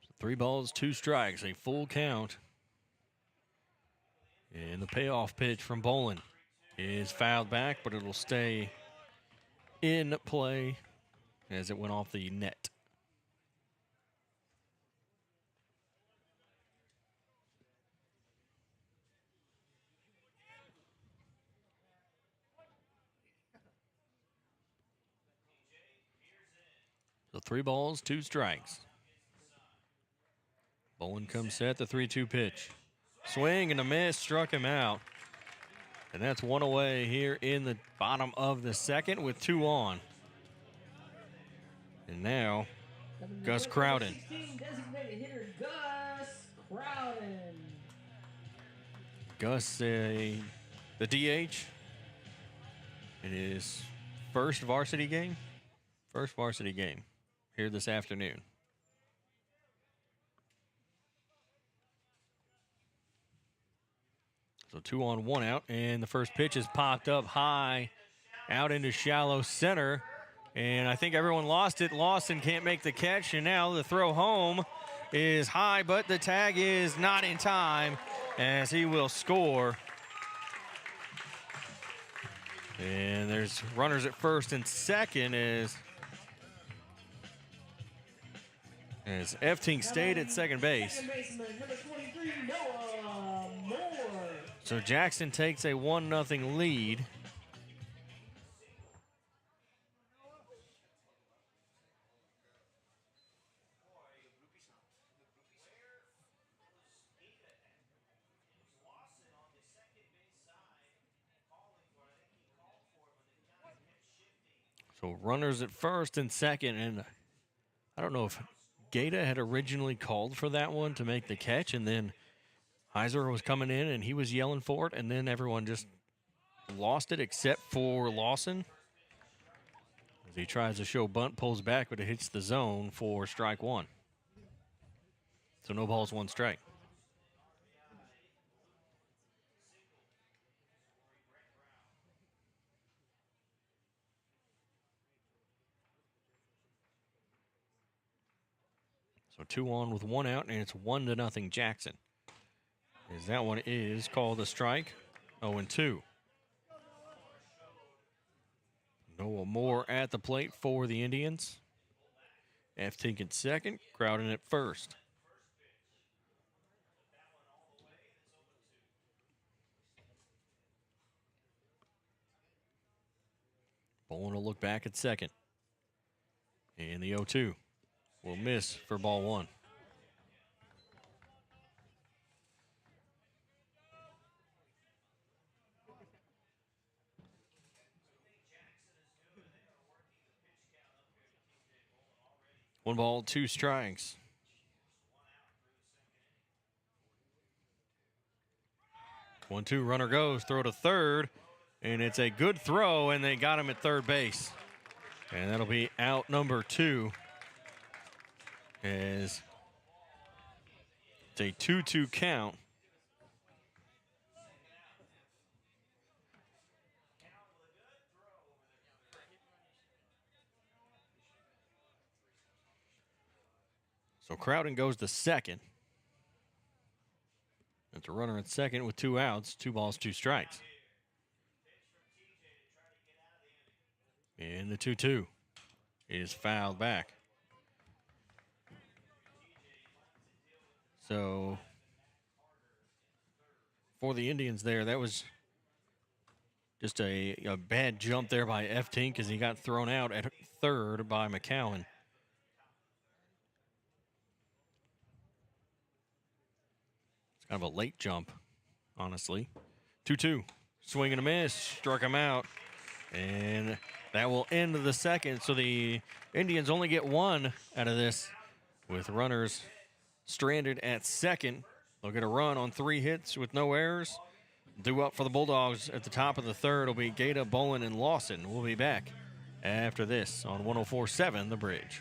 So 3 balls, 2 strikes, a full count. And the payoff pitch from Bowen is fouled back, but it'll stay in play as it went off the net. 3 balls, 2 strikes. Bolin comes set, the 3-2 pitch. Swing and a miss, struck him out. And that's 1 away here in the bottom of the second with 2 on. And now, Gus Crowden. 16, designated hitter Gus Crowden. Gus, the DH, in his first varsity game here this afternoon. So 2 on, 1 out, and the first pitch is popped up high out into shallow center, and I think everyone lost it. Lawson can't make the catch, and now the throw home is high, but the tag is not in time as he will score. And there's runners at first and second as Eftink stayed at second base. Second baseman, number 23, Noah Moore. So Jackson takes a 1-0 lead. So runners at first and second, and I don't know if Gaeta had originally called for that one to make the catch, and then Heiser was coming in and he was yelling for it, and then everyone just lost it except for Lawson. As he tries to show bunt, pulls back, but it hits the zone for strike 1. So no balls, 1 strike. So 2 on with 1 out, and it's 1-0 Jackson. As that one is called a strike, 0-2. Noah Moore at the plate for the Indians. Eftink at second, Crowden at first. Bolin will look back at second. And the 0-2 will miss for ball 1. One ball, 2 strikes. One, 2, runner goes, throw to third, and it's a good throw, and they got him at third base. And that'll be out number 2. As it's a 2-2 count. So Crowden goes to second. It's a runner at second with 2 outs, 2 balls, 2 strikes. And the 2-2 is fouled back. So for the Indians there, that was just a bad jump there by Eftink as he got thrown out at third by McCowan. It's kind of a late jump, honestly. 2-2, swing and a miss, struck him out. And that will end the second. So the Indians only get 1 out of this with runners stranded at second. They'll get a run on 3 hits with no errors. Due up for the Bulldogs at the top of the third will be Gaeta, Bolin, and Lawson. We'll be back after this on 104.7 The Bridge.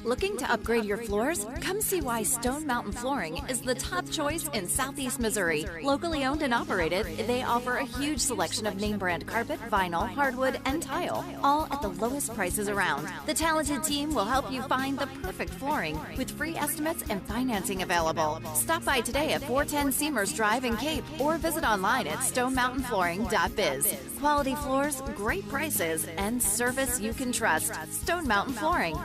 Looking to upgrade your floors? Come see why Stone Mountain Flooring is the top choice in Southeast Missouri. Locally owned and operated, they offer a huge selection of name brand carpet, vinyl, hardwood, and tile, all at the lowest prices around. The talented team will help you find the perfect flooring with free estimates and financing available. Stop by today at 410 Seamers Drive in Cape or visit online at stonemountainflooring.biz. Quality floors, great prices, and service you can trust. Stone Mountain Flooring.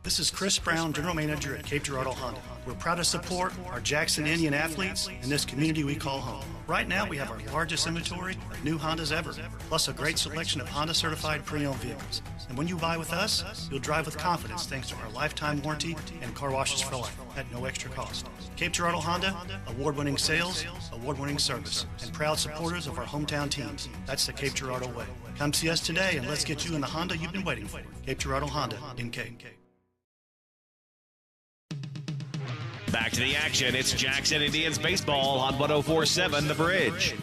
This is Chris Brown, General Manager at Cape Girardeau Honda. We're proud to support our Jackson Indian athletes in this community we call home. Right now, we have our largest inventory of new Hondas ever, plus a great selection of Honda-certified pre-owned vehicles. And when you buy with us, you'll drive with confidence thanks to our lifetime warranty and car washes for life at no extra cost. Cape Girardeau Honda, award-winning sales, award-winning service, and proud supporters of our hometown teams. That's the Cape Girardeau way. Come see us today and let's get you in the Honda you've been waiting for. Cape Girardeau Honda in Cape. Back to the action. It's Jackson Indians baseball on 104.7 The Bridge.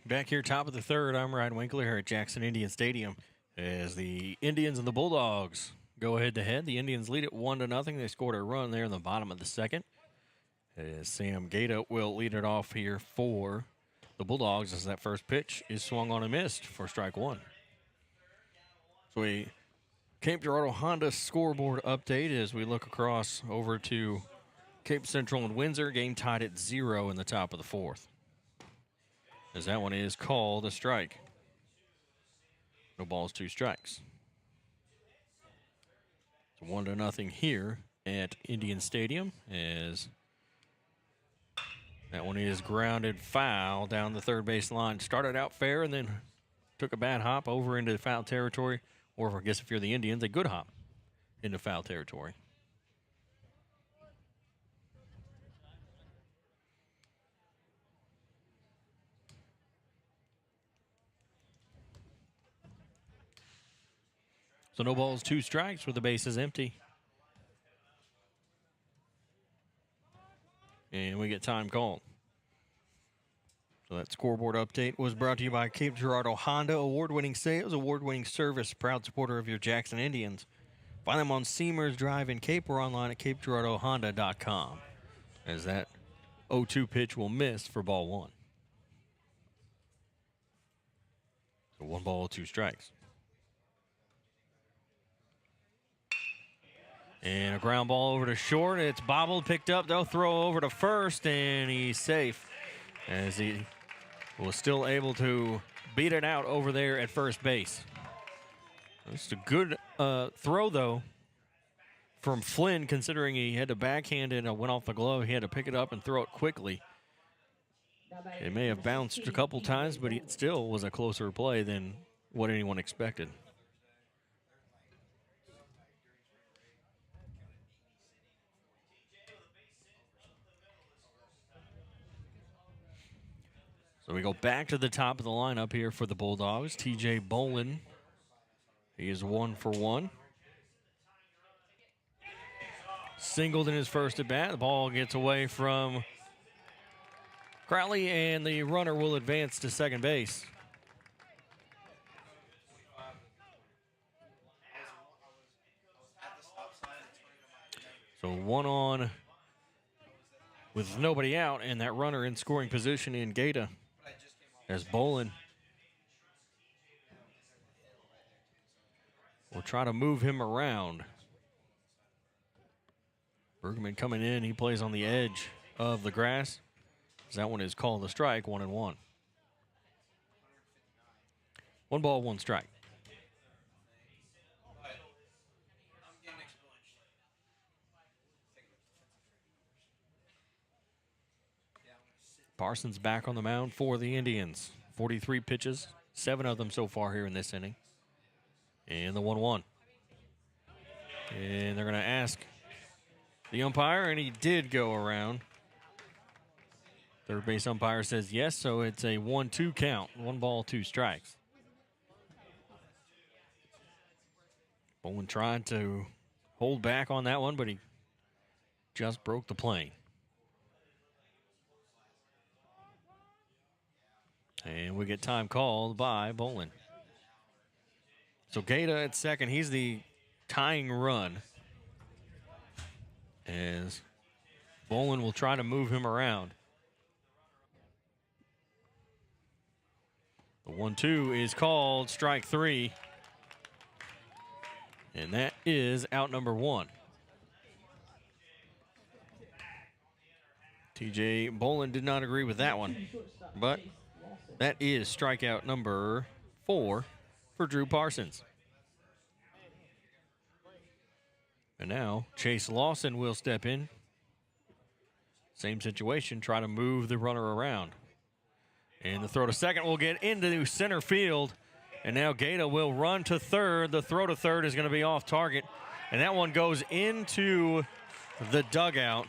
Back here, top of the third, I'm Ryan Winkler here at Jackson Indian Stadium as the Indians and the Bulldogs go head-to-head. The Indians lead it 1-0. They scored a run there in the bottom of the second. As Sam Gata will lead it off here for the Bulldogs as that first pitch is swung on and missed for strike one. So we Cape Girardeau Honda scoreboard update as we look across over to Cape Central and Windsor. Game tied at 0 in the top of the fourth. As that one is called a strike. No balls, 2 strikes. It's 1-0 here at Indian Stadium as that one is grounded foul down the third base line. Started out fair and then took a bad hop over into foul territory. Or I guess if you're the Indians, a good hop into foul territory. So no balls, 2 strikes with the bases empty. And we get time called. So that scoreboard update was brought to you by Cape Girardeau Honda, award-winning sales, award-winning service, proud supporter of your Jackson Indians. Find them on Seamers Drive in Cape or online at CapeGirardeauHonda.com. As that 0-2 pitch will miss for ball 1. So 1 ball, 2 strikes. And a ground ball over to short. It's bobbled, picked up. They'll throw over to first, and he's safe as he was still able to beat it out over there at first base. Just a good throw, though, from Flynn, considering he had to backhand it and went off the glove. He had to pick it up and throw it quickly. It may have bounced a couple times, but it still was a closer play than what anyone expected. So we go back to the top of the lineup here for the Bulldogs. T.J. Bolin, he is 1 for 1. Singled in his first at bat. The ball gets away from Crowley, and the runner will advance to second base. So 1 on with nobody out, and that runner in scoring position in Gata. As Bolin will try to move him around. Bergman coming in. He plays on the edge of the grass. That one is called a strike, 1-1. 1 ball, 1 strike. Parsons back on the mound for the Indians. 43 pitches, 7 of them so far here in this inning. And the 1-1. And they're going to ask the umpire, and he did go around. Third base umpire says yes, so it's a 1-2 count. 1 ball, 2 strikes. Bolin tried to hold back on that one, but he just broke the plane. And we get time called by Bolin. So Gata at second, he's the tying run. As Bolin will try to move him around. The 1-2 is called strike 3. And that is out number 1. TJ Bolin did not agree with that one, but that is strikeout number 4 for Drew Parsons. And now Chase Lawson will step in. Same situation, try to move the runner around. And the throw to second will get into center field. And now Gata will run to third. The throw to third is going to be off target. And that one goes into the dugout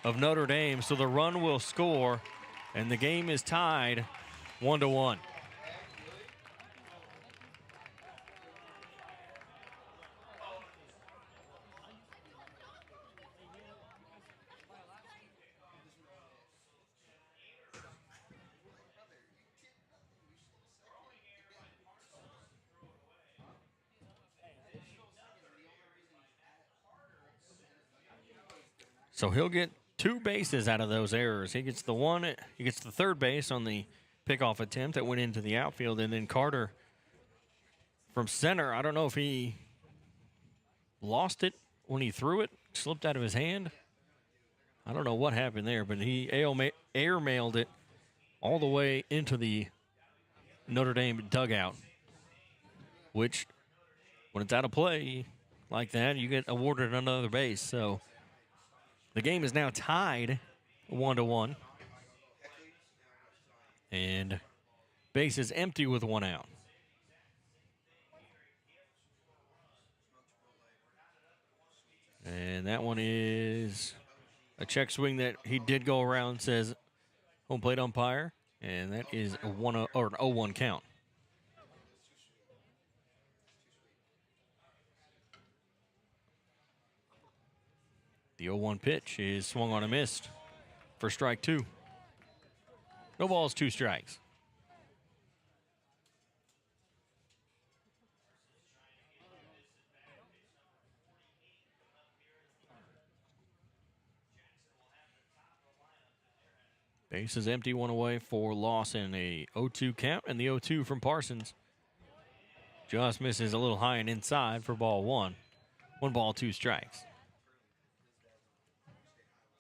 of Notre Dame. So the run will score. And the game is tied 1-1. So he'll get 2 bases out of those errors. He gets the third base on the pickoff attempt that went into the outfield, and then Carter from center, I don't know if he lost it when he threw it, slipped out of his hand. I don't know what happened there, but he airmailed it all the way into the Notre Dame dugout, which when it's out of play like that, you get awarded another base. So the game is now tied 1-1. And base is empty with 1 out. And that one is a check swing that he did go around, says home plate umpire. And that is a 0-1 count. The 0-1 pitch is swung on and missed for strike 2. No balls, 2 strikes. Base is empty, 1 away for Lawson. A 0-2 count, and the 0-2 from Parsons just misses a little high and inside for ball 1. 1 ball, 2 strikes.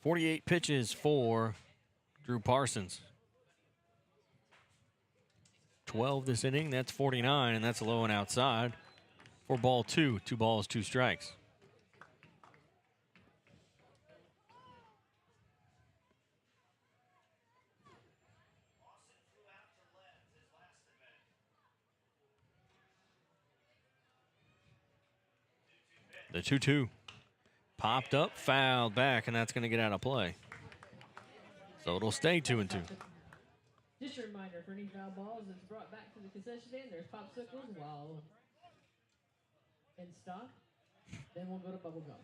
48 pitches for Drew Parsons. 12 this inning, that's 49, and that's a low and outside for ball 2. 2 balls, 2 strikes. The 2-2 popped up, fouled back, and that's going to get out of play. So it'll stay 2-2. Just a reminder, for any foul balls, it's brought back to the concession stand. There's popsicles while in stock. Then we'll go to bubble gum.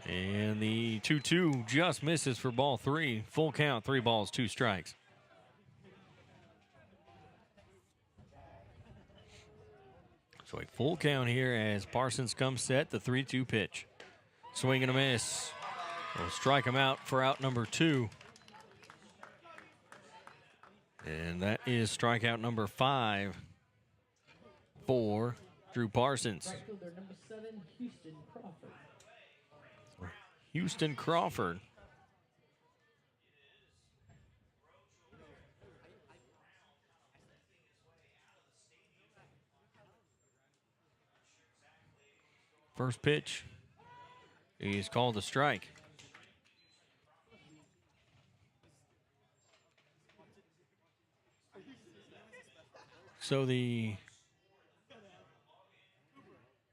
And the 2-2 just misses for ball 3. Full count, 3 balls, 2 strikes. So a full count here as Parsons comes set, the 3-2 pitch. Swing and a miss. We'll strike him out for out number 2. And that is strikeout number 5 for Drew Parsons. Right fielder number 7, Houston Crawford. Houston Crawford. First pitch is called a strike. So the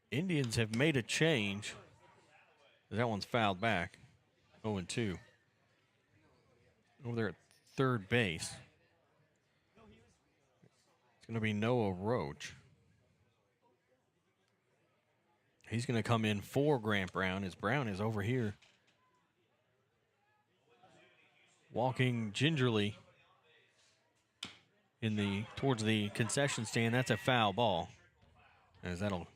Indians have made a change. That one's fouled back. 0-2. Over there at third base. It's going to be Noah Roach. He's going to come in for Grant Brown, as Brown is over here walking gingerly towards the concession stand. That's a foul ball, as that'll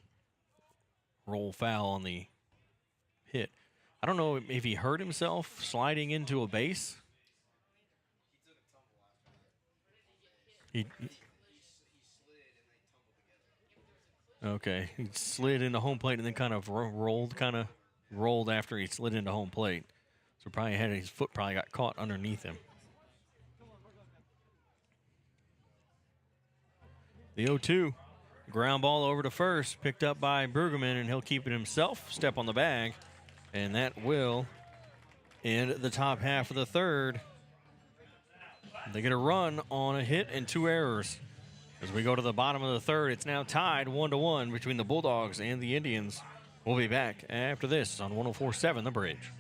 roll foul on the hit. I don't know if he hurt himself sliding into a base. Okay, he slid into home plate and then kind of rolled after he slid into home plate. So his foot probably got caught underneath him. The 0-2. Ground ball over to first, picked up by Brueggemann, and he'll keep it himself. Step on the bag, and that will end the top half of the third. They get a run on a hit and 2 errors. As we go to the bottom of the third, it's now tied 1-1 between the Bulldogs and the Indians. We'll be back after this on 104.7 The Bridge.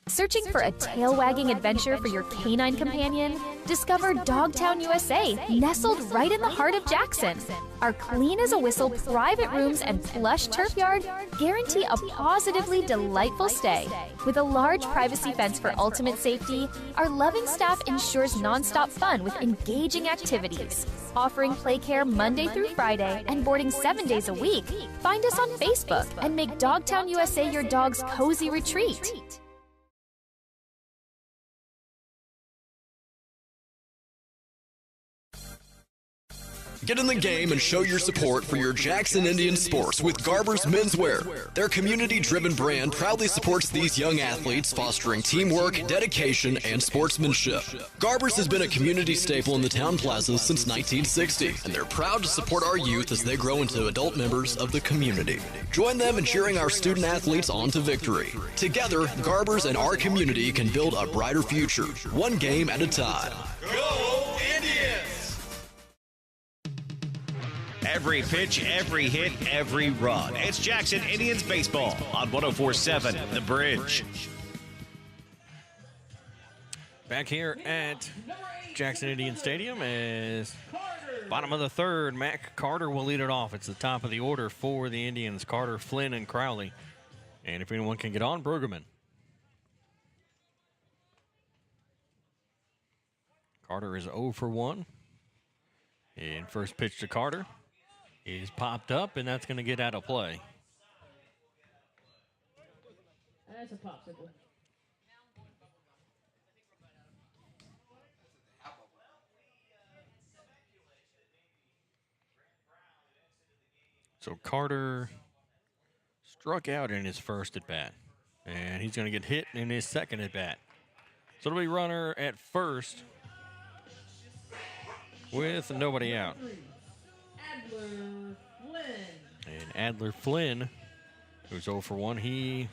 Searching for a tail-wagging adventure for your canine companion? Discover Dogtown USA, nestled right in the heart of Jackson. Our clean-as-a-whistle private rooms and plush turf yard guarantee a positively delightful stay. With a large privacy fence for ultimate safety, our loving staff ensures nonstop fun with engaging activities. Offering play care Monday through Friday and boarding 7 days a week. Find us on Facebook and make Dogtown USA your dog's cozy retreat. Get in the game and show your support for your Jackson Indian sports with Garber's Menswear. Their community-driven brand proudly supports these young athletes, fostering teamwork, dedication, and sportsmanship. Garber's has been a community staple in the town plazas since 1960, and they're proud to support our youth as they grow into adult members of the community. Join them in cheering our student athletes on to victory. Together, Garber's and our community can build a brighter future, one game at a time. Go Indians! Every pitch, every hit, every run. It's Jackson Indians baseball on 104.7 The Bridge. Back here at Jackson Indian Stadium as bottom of the third, Mac Carter will lead it off. It's the top of the order for the Indians, Carter, Flynn, and Crowley. And if anyone can get on, Brueggemann. Carter is 0 for 1. And first pitch to Carter is popped up, and that's going to get out of play. That's a popsicle. So Carter struck out in his first at bat, and he's going to get hit in his second at bat. So it'll be runner at first with nobody out. And Adler Flynn, who's 0 for 1, he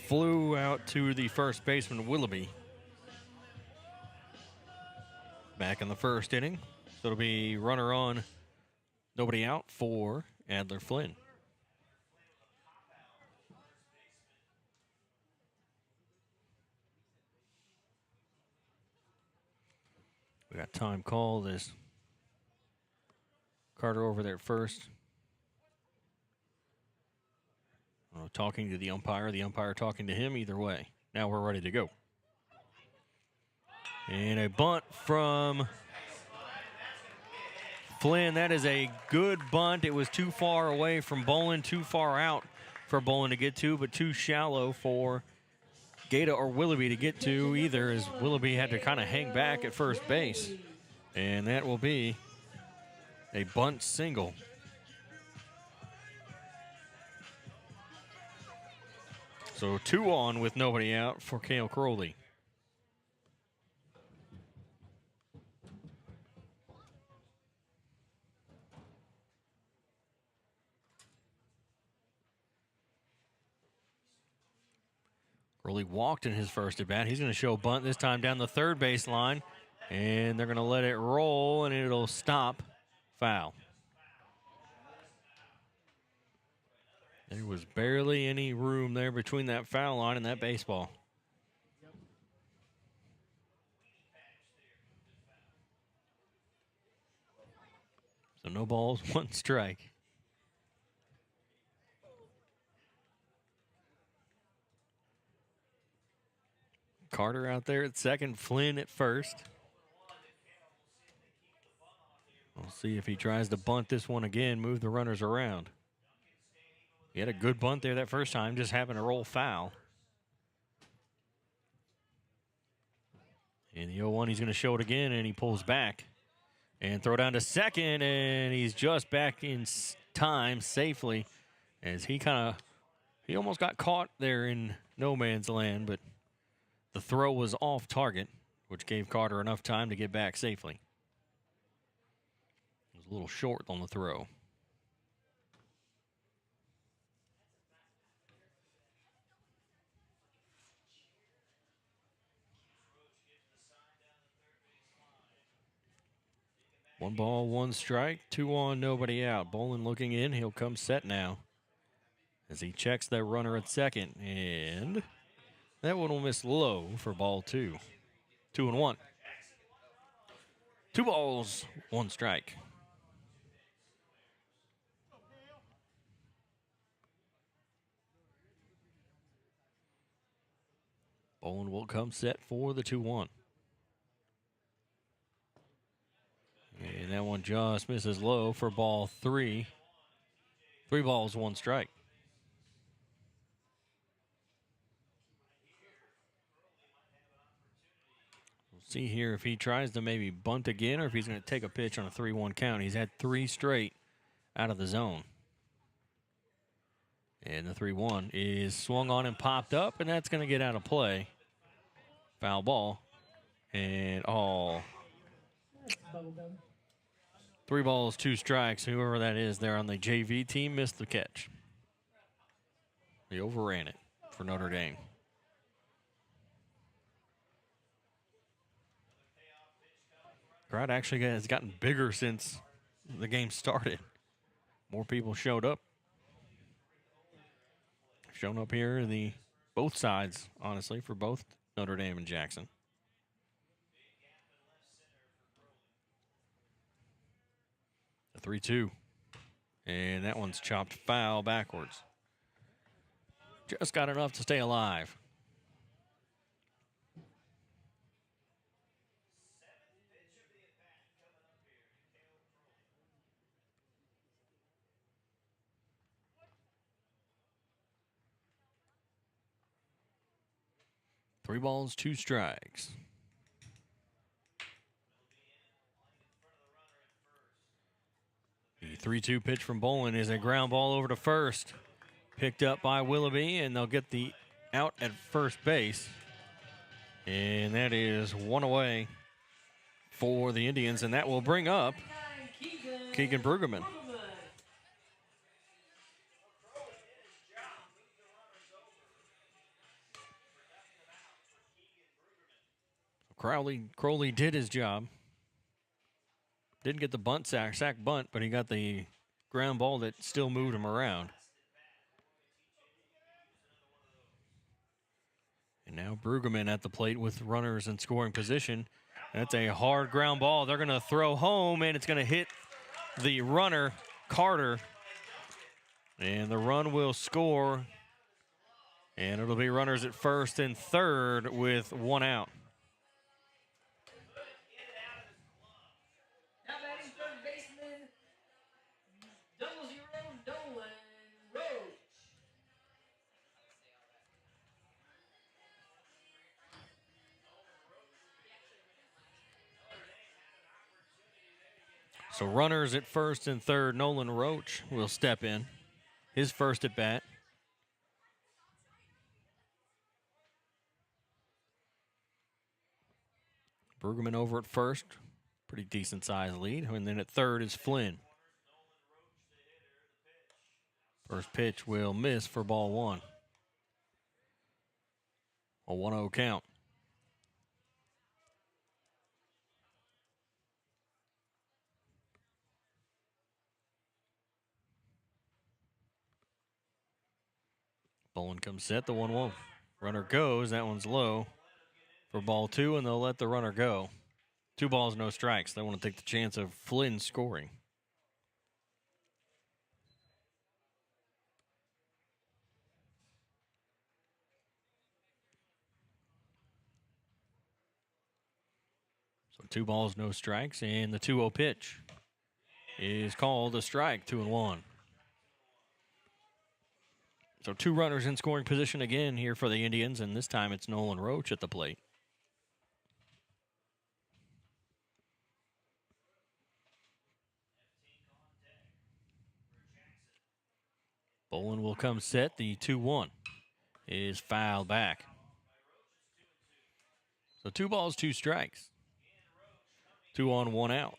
flew out to the first baseman, Willoughby. Back in the first inning. So it'll be runner on, nobody out for Adler Flynn. We got time call this. Carter over there at first. Talking to the umpire talking to him, either way. Now we're ready to go. And a bunt from Flynn. That is a good bunt. It was too far away from Bolin, too far out for Bolin to get to, but too shallow for Gata or Willoughby to get to either, as Willoughby had to kind of hang back at first base. And that will be a bunt single. So 2 on with nobody out for Cale Crowley. Crowley walked in his first at bat. He's going to show bunt this time down the third base line. And they're going to let it roll, and it'll stop. Foul. There was barely any room there between that foul line and that baseball. So no balls, 1 strike. Carter out there at second, Flynn at first. We'll see if he tries to bunt this one again, move the runners around. He had a good bunt there that first time, just happened to roll foul. And the 0-1, he's going to show it again, and he pulls back. And throw down to second, and he's just back in time safely as he almost got caught there in no man's land, but the throw was off target, which gave Carter enough time to get back safely. a little short on the throw. One ball, one strike, 2 on, nobody out. Bolin looking in. He'll come set now as he checks that runner at second. And that one will miss low for ball 2. 2-1. 2 balls, 1 strike. Bolin will come set for the 2-1. And that one just misses low for ball 3. 3 balls, 1 strike. We'll see here if he tries to maybe bunt again or if he's going to take a pitch on a 3-1 count. He's had 3 straight out of the zone. And the 3-1 is swung on and popped up, and that's going to get out of play. Foul ball. And 3 balls, 2 strikes. Whoever that is there on the JV team missed the catch. They overran it for Notre Dame. Crowd actually has gotten bigger since the game started. More people showed up. Shown up here in both sides, honestly, for both Notre Dame and Jackson. A 3-2. And that one's chopped foul backwards. Just got enough to stay alive. Three balls, 2 strikes. The 3-2 pitch from Bolin is a ground ball over to first. Picked up by Willoughby, and they'll get the out at first base. And that is 1 away for the Indians, and that will bring up Keegan Brueggemann. Crowley did his job. Didn't get the sack bunt, but he got the ground ball that still moved him around. And now Brueggemann at the plate with runners in scoring position. That's a hard ground ball. They're going to throw home, and it's going to hit the runner, Carter. And the run will score. And it'll be runners at first and third with 1 out. So runners at first and third. Nolan Roach will step in. His first at bat. Brueggemann over at first. Pretty decent sized lead. And then at third is Flynn. First pitch will miss for ball 1. A 1-0 count. Bolin comes set, the 1-1. Runner goes, that one's low for ball 2, and they'll let the runner go. 2 balls, no strikes. They want to take the chance of Flynn scoring. So 2 balls, no strikes, and the 2-0 pitch is called a strike, 2-1. So 2 runners in scoring position again here for the Indians, and this time it's Nolan Roach at the plate. Bolin will come set. The 2-1 is fouled back. So 2 balls, 2 strikes. 2 on, 1 out.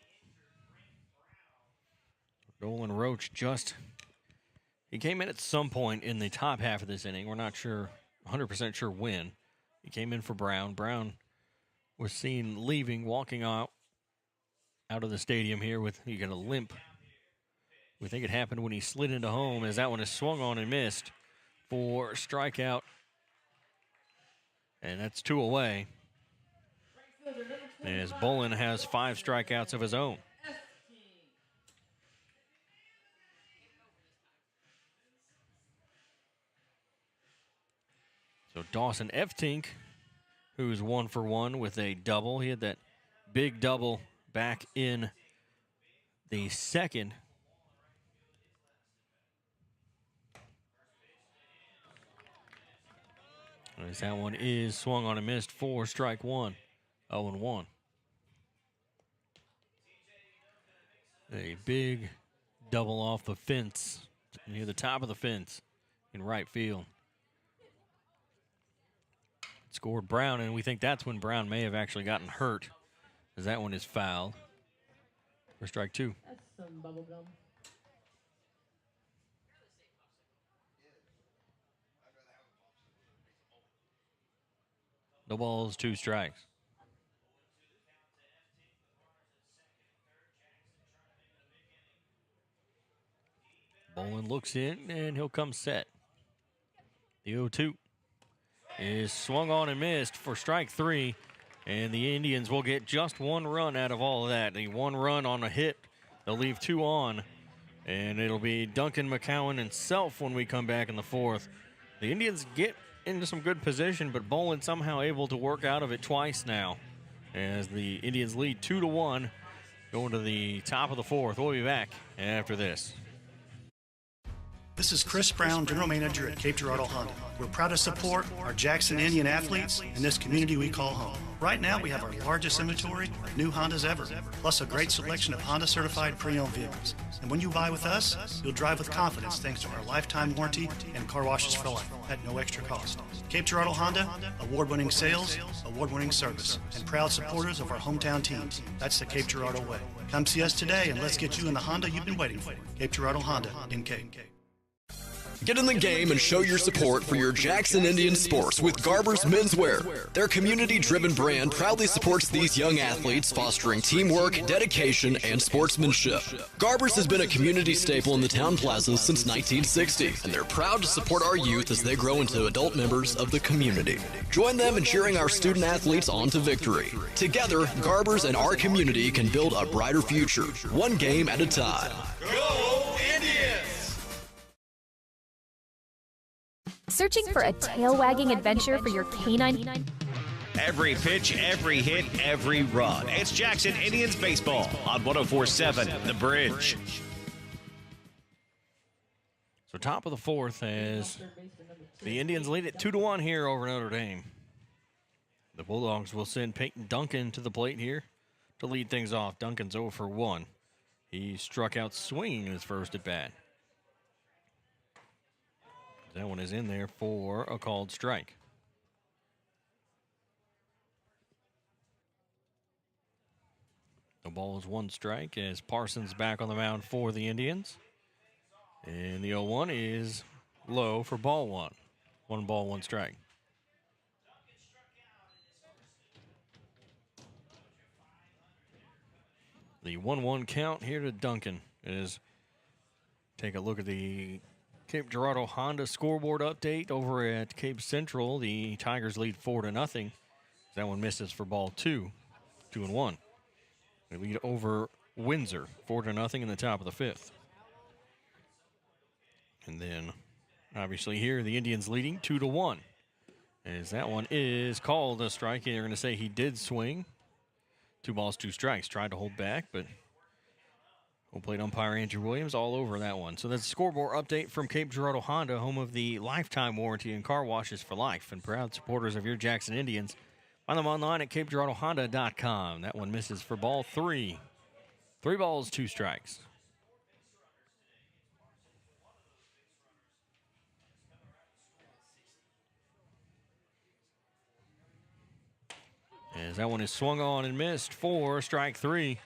Nolan Roach he came in at some point in the top half of this inning. We're not sure, 100% sure when. He came in for Brown. Brown was seen leaving, walking out of the stadium here he got a limp. We think it happened when he slid into home, as that one is swung on and missed for strikeout. And that's 2 away. As Bolin has 5 strikeouts of his own. So Dawson Eftink, who's 1 for 1 with a double. He had that big double back in the second. As that one is swung on and missed for strike 1. 0-1. A big double off the fence, near the top of the fence in right field. Scored Brown, and we think that's when Brown may have actually gotten hurt, as that one is fouled for strike 2. That's some bubble gum. No balls, 2 strikes. Bolin looks in, and he'll come set. The 0-2 is swung on and missed for strike 3, and the Indians will get just 1 run out of all of that. The 1 run on a hit, they'll leave 2 on, and it'll be Duncan McCowan himself when we come back in the 4th. The Indians get into some good position, but Bolin somehow able to work out of it twice now, as the Indians lead 2-1 going to the top of the 4th. We'll be back after this. This is Chris Brown, General Manager at Cape Girardeau Honda. We're proud to support our Jackson Indian athletes in this community we call home. Right now, we have our largest inventory of new Hondas ever, plus a great selection of Honda-certified pre-owned vehicles. And when you buy with us, you'll drive with confidence thanks to our lifetime warranty and car washes for life at no extra cost. Cape Girardeau Honda, award-winning sales, award-winning service, and proud supporters of our hometown teams. That's the Cape Girardeau way. Come see us today and let's get you in the Honda you've been waiting for. Cape Girardeau Honda in Cape. Get in the game and show your support for your Jackson Indian sports with Garber's Menswear. Their community-driven brand proudly supports these young athletes, fostering teamwork, dedication, and sportsmanship. Garber's has been a community staple in the town plaza since 1960, and they're proud to support our youth as they grow into adult members of the community. Join them in cheering our student athletes on to victory. Together, Garber's and our community can build a brighter future, one game at a time. Go Indians! Searching for a tail-wagging adventure for your canine? Every pitch, every hit, every run. It's Jackson Indians baseball on 104.7 The Bridge. So top of the 4th as the Indians lead it 2-1 here over Notre Dame. The Bulldogs will send Peyton Duncan to the plate here to lead things off. Duncan's 0 for 1. He struck out swinging in his first at bat. That one is in there for a called strike. The ball is 1 strike as Parsons back on the mound for the Indians. And the 0-1 is low for ball 1. 1 ball, 1 strike. The 1-1 count here to Duncan is take a look at the Cape Girardeau Honda scoreboard update over at Cape Central. The Tigers lead 4-0. That one misses for ball 2. 2-1. They lead over Windsor 4-0 in the top of the 5th. And then, obviously here, the Indians leading 2-1. As that one is called a strike. They're going to say he did swing. 2 balls, 2 strikes. Tried to hold back, but home plate umpire Andrew Williams all over that one. So that's a scoreboard update from Cape Girardeau Honda, home of the lifetime warranty and car washes for life, and proud supporters of your Jackson Indians. Find them online at CapeGirardeauHonda.com. That one misses for ball 3. 3 balls, 2 strikes. As that one is swung on and missed for strike 3.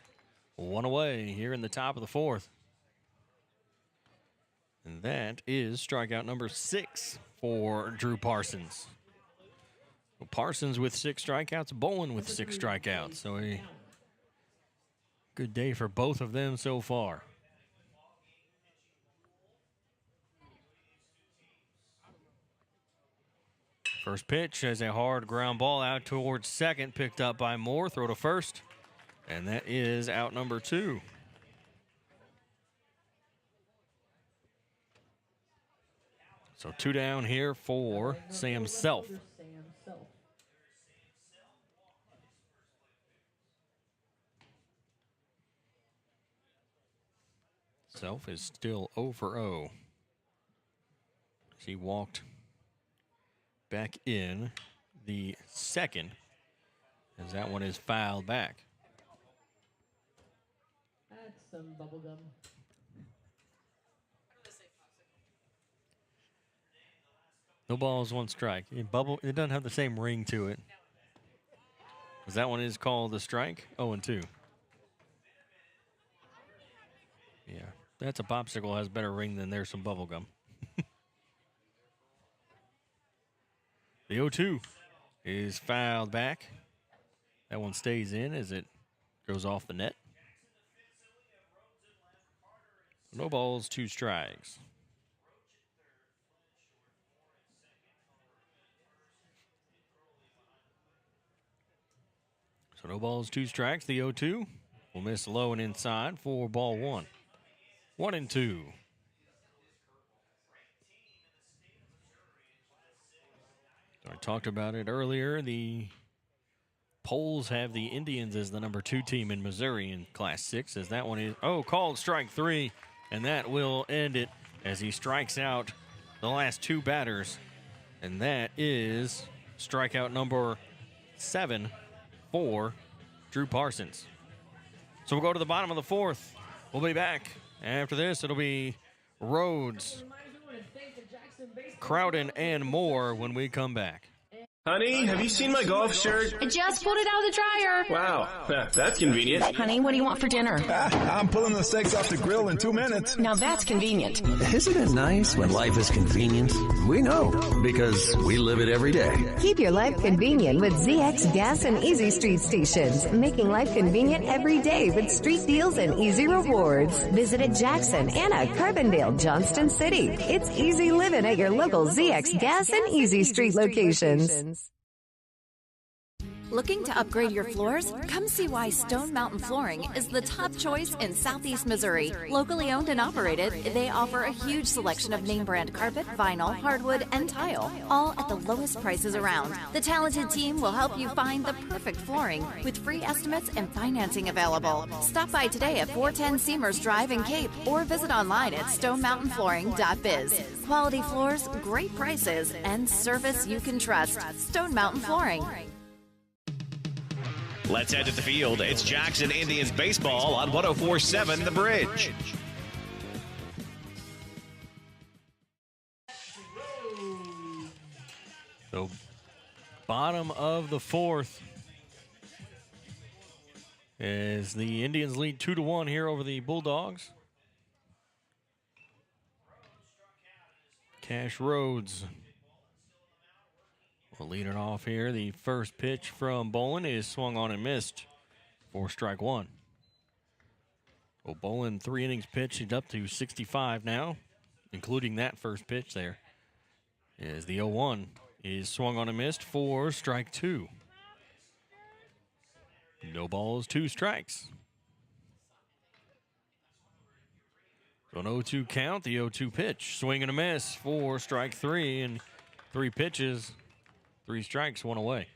1 away here in the top of the 4th. And that is strikeout number 6 for Drew Parsons. Well, Parsons with 6 strikeouts, Bolin with 6 strikeouts. So a good day for both of them so far. First pitch has a hard ground ball out towards second, picked up by Moore. Throw to first, and that is out number 2. So 2 down here for Sam Self. Self is still 0 for 0. He walked back in the second, as that one is fouled back. That's some bubble gum. No balls, 1 strike. It doesn't have the same ring to it. Because that one is called a strike. 0-2. Yeah, that's a popsicle, has better ring than there's some bubble gum. The 0-2 is fouled back. That one stays in as it goes off the net. No balls, 2 strikes. So no balls, 2 strikes. The 0-2 will miss low and inside for ball 1. 1-2. So I talked about it earlier. The Poles have the Indians as the number 2 team in Missouri in Class 6. As that one is, called strike 3. And that will end it as he strikes out the last 2 batters. And that is strikeout number 7 for Drew Parsons. So we'll go to the bottom of the 4th. We'll be back. After this, it'll be Rhodes, Crowden, and more when we come back. Honey, have you seen my golf shirt? I just pulled it out of the dryer. Wow, that's convenient. Honey, what do you want for dinner? I'm pulling the steaks off the grill in 2 minutes. Now that's convenient. Isn't it nice when life is convenient? We know, because we live it every day. Keep your life convenient with ZX Gas and Easy Street Stations, making life convenient every day with street deals and easy rewards. Visit at Jackson, Anna, Carbondale, Johnston City. It's easy living at your local ZX Gas and Easy Street locations. Looking to upgrade your floors? Come see why Stone Mountain Flooring is the top choice in Southeast Missouri. Locally owned and operated, they offer a huge selection of name brand carpet, vinyl, hardwood, and tile, all at the lowest prices around. The talented team will help you find the perfect flooring with free estimates and financing available. Stop by today at 410 Seamers Drive in Cape or visit online at stonemountainflooring.biz. Quality floors, great prices, and service you can trust. Stone Mountain Flooring. Let's head to the field. It's Jackson Indians baseball on 104.7 The Bridge. So, bottom of the 4th as the Indians lead 2-1 here over the Bulldogs. Cash Rhodes will lead it off here. The first pitch from Bolin is swung on and missed for strike 1. Well, Bolin, 3 innings pitched. He's up to 65 now, including that first pitch there. As the 0-1 is swung on and missed for strike 2. No balls, 2 strikes. So an 0-2 count, the 0-2 pitch. Swing and a miss for strike 3, and 3 pitches. 3 strikes, 1 away.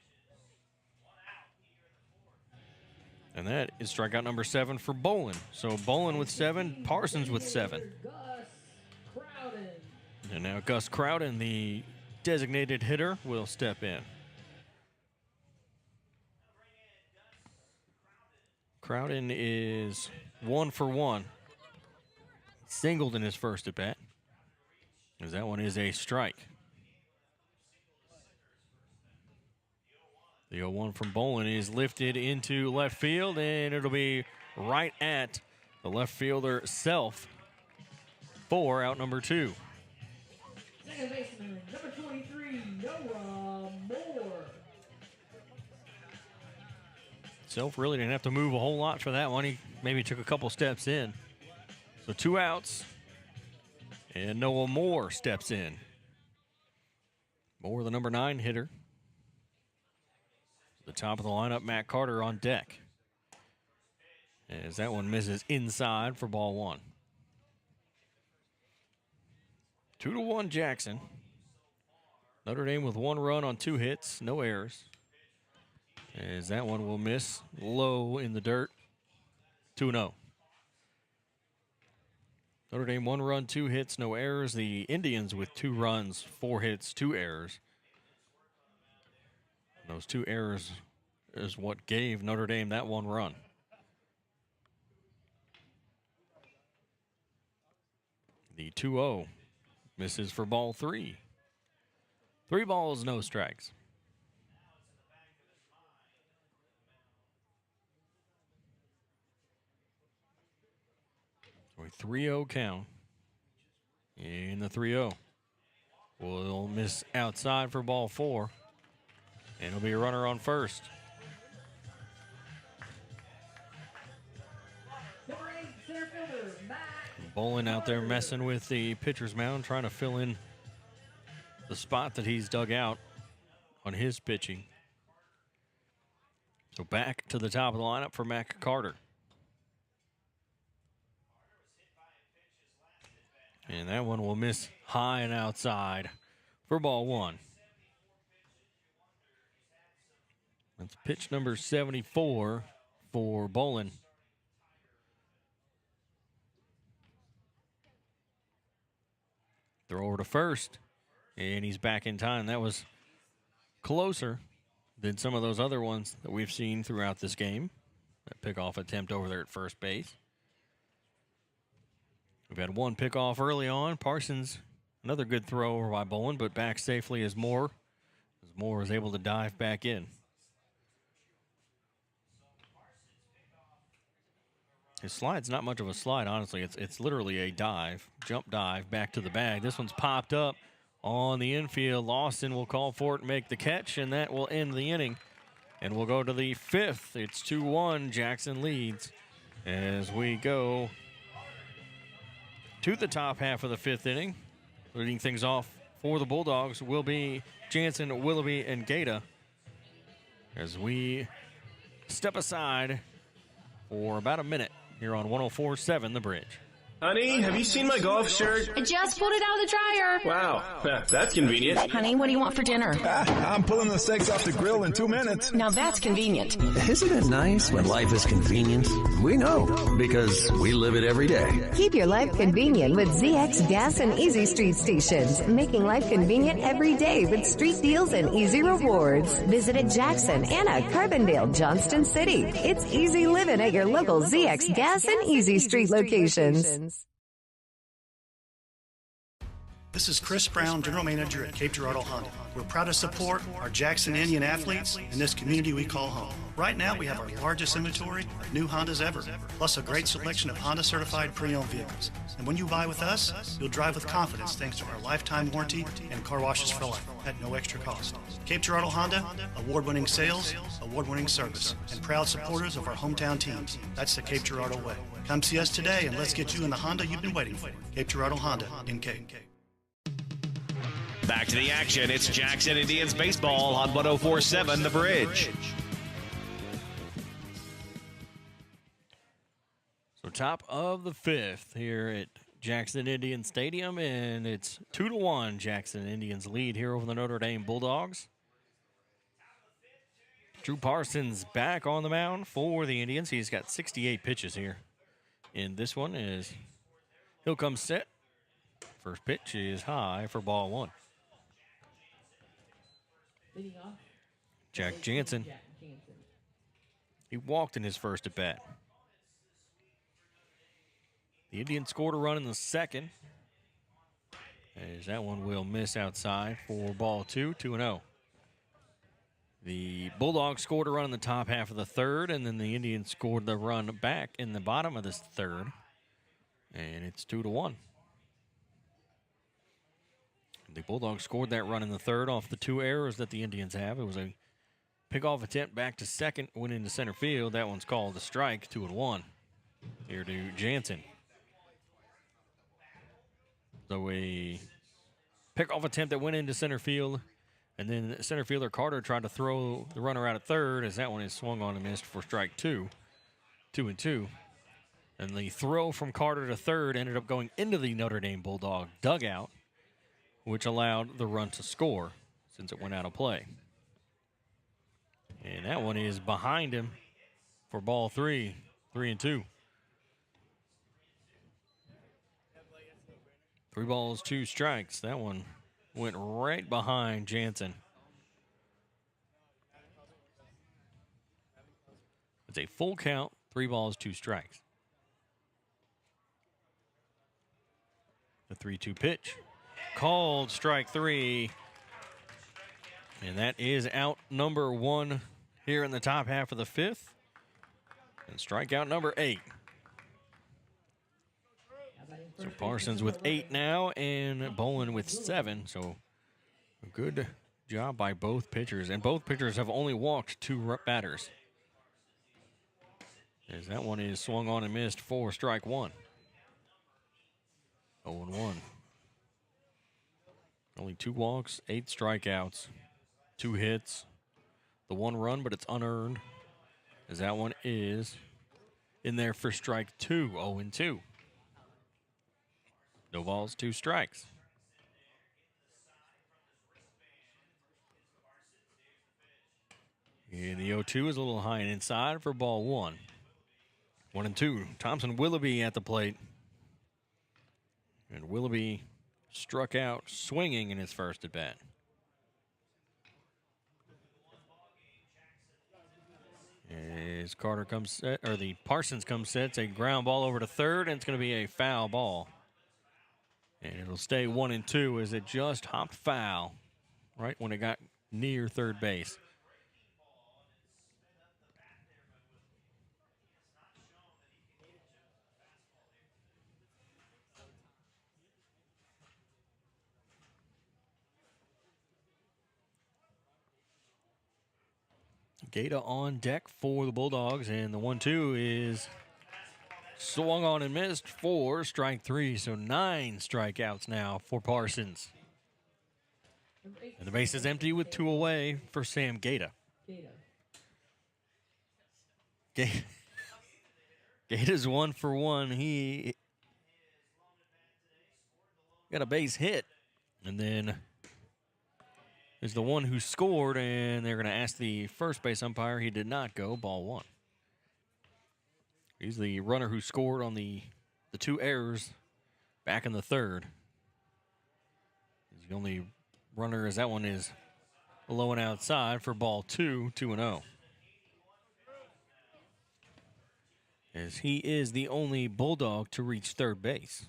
And that is strikeout number 7 for Bolin. So Bolin with 7, Parsons with 7. And now Gus Crowden, the designated hitter, will step in. Crowden is 1 for 1. Singled in his first at bat, as that one is a strike. The 0-1 from Bolin is lifted into left field, and it'll be right at the left fielder Self. 4 out number 2. Second baseman, number 23, Noah Moore. Self really didn't have to move a whole lot for that one. He maybe took a couple steps in. So 2 outs. And Noah Moore steps in. Moore, the number 9 hitter. The top of the lineup, Matt Carter on deck. As that one misses inside for ball 1. 2-1 Jackson. Notre Dame with 1 run on 2 hits, no errors. As that one will miss low in the dirt. 2-0. Notre Dame 1 run, 2 hits, no errors. The Indians with 2 runs, 4 hits, 2 errors. Those 2 errors is what gave Notre Dame that 1 run. The 2-0 misses for ball 3. 3 balls, no strikes. So a 3-0 count. In the 3-0. Will miss outside for ball 4. And it'll be a runner on first. Bolin out there messing with the pitcher's mound, trying to fill in the spot that he's dug out on his pitching. So back to the top of the lineup for Mac Carter. And that one will miss high and outside for ball 1. That's pitch number 74 for Bolin. Throw over to first, and he's back in time. That was closer than some of those other ones that we've seen throughout this game. That pickoff attempt over there at first base. We've had 1 pickoff early on. Parsons, another good throw over by Bolin, but back safely as Moore is able to dive back in. His slide's not much of a slide, honestly. It's literally a dive, jump dive back to the bag. This one's popped up on the infield. Lawson will call for it and make the catch, and that will end the inning. And we'll go to the 5th. It's 2-1. Jackson leads as we go to the top half of the 5th inning. Leading things off for the Bulldogs will be Jansen, Willoughby, and Gata as we step aside for about a minute here on 104.7 The Bridge. Honey, have you seen my golf shirt? I just pulled it out of the dryer. Wow, that's convenient. Honey, what do you want for dinner? I'm pulling the steaks off the grill in 2 minutes. Now that's convenient. Isn't it nice when life is convenient? We know, because we live it every day. Keep your life convenient with ZX Gas and Easy Street Stations, making life convenient every day with street deals and easy rewards. Visit at Jackson, Anna, Carbondale, Johnston City. It's easy living at your local ZX Gas and Easy Street locations. This is Chris Brown, General Manager at Cape Girardeau Honda. We're proud to support our Jackson Indian athletes in this community we call home. Right now, we have our largest inventory of new Hondas ever, plus a great selection of Honda-certified pre-owned vehicles. And when you buy with us, you'll drive with confidence thanks to our lifetime warranty and car washes for life at no extra cost. Cape Girardeau Honda, award-winning sales, award-winning service, and proud supporters of our hometown teams. That's the Cape Girardeau way. Come see us today and let's get you in the Honda you've been waiting for. Cape Girardeau Honda in Cape. Back to the action. It's Jackson Indians baseball on 104.7 The Bridge. So top of the 5th here at Jackson Indian Stadium, and it's 2-1 Jackson Indians lead here over the Notre Dame Bulldogs. Drew Parsons back on the mound for the Indians. He's got 68 pitches here. And this one is, he'll come set. First pitch is high for ball 1. Jack Jansen. He walked in his first at bat. The Indians scored a run in the 2nd. As that one will miss outside for ball 2, 2-0. The Bulldogs scored a run in the top half of the 3rd, and then the Indians scored the run back in the bottom of this 3rd. And it's 2-1. The Bulldogs scored that run in the third off the 2 errors that the Indians have. It was a pickoff attempt back to second, went into center field. That one's called a strike, 2-1 here to Jansen. So a pickoff attempt that went into center field, and then center fielder Carter tried to throw the runner out at third as that one is swung on and missed for strike 2, 2-2. And the throw from Carter to third ended up going into the Notre Dame Bulldog dugout, which allowed the run to score since it went out of play. And that one is behind him for ball 3, 3-2. 3 balls, 2 strikes. That one went right behind Jansen. It's a full count, 3 balls, 2 strikes. The 3-2 pitch. Called strike 3. And that is out number 1 here in the top half of the 5th. And strikeout number 8. So Parsons with 8 now and Bolin with 7. So a good job by both pitchers. And both pitchers have only walked 2 batters. As that one is swung on and missed for strike 1. 0-1. Only 2 walks, 8 strikeouts, 2 hits. The 1 run, but it's unearned. As that one is in there for strike 2, 0-2. No balls, 2 strikes. And the 0-2 is a little high and inside for ball 1. 1-2. Thompson Willoughby at the plate. And Willoughby struck out swinging in his first at bat. As Carter comes set, or the Parsons comes set, it's a ground ball over to third, and it's going to be a foul ball. And it'll stay 1-2 as it just hopped foul right when it got near third base. Gata on deck for the Bulldogs, and the 1-2 is swung on and missed for strike 3. So 9 strikeouts now for Parsons. And the base is empty with 2 away for Sam Gata. Gata's 1 for 1. He got a base hit, and then is the one who scored, and they're going to ask the first base umpire. He did not go. Ball 1. He's the runner who scored on the 2 errors back in the third. He's the only runner as that one is low and outside for ball 2, 2-0. As he is the only Bulldog to reach third base.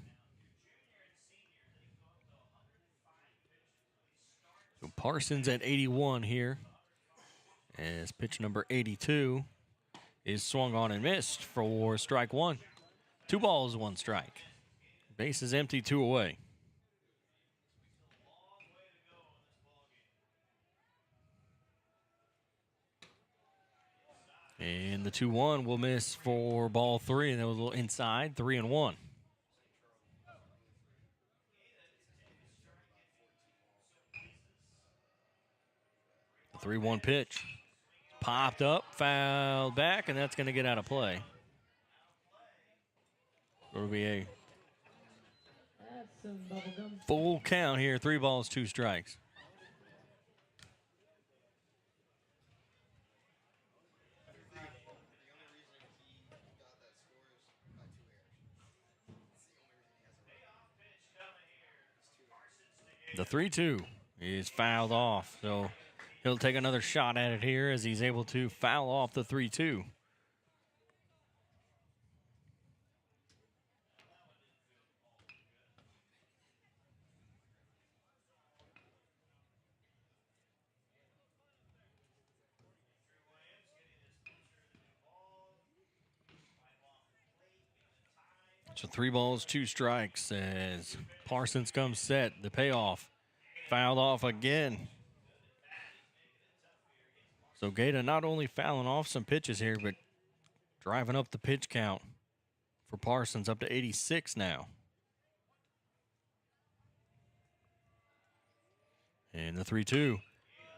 So Parsons at 81 here, as pitch number 82 is swung on and missed for strike 1. 2 balls, 1 strike. Base is empty, 2 away. And the 2-1 will miss for ball 3, and that was a little inside, 3-1. The 3-1 pitch popped up, fouled back, and that's going to get out of play. It'll be a full count here, 3 balls, 2 strikes. The 3-2 is fouled off, so he'll take another shot at it here as he's able to foul off the 3-2. So 3 balls, 2 strikes as Parsons comes set. The payoff fouled off again. So Gaeta not only fouling off some pitches here, but driving up the pitch count for Parsons up to 86 now. And the 3-2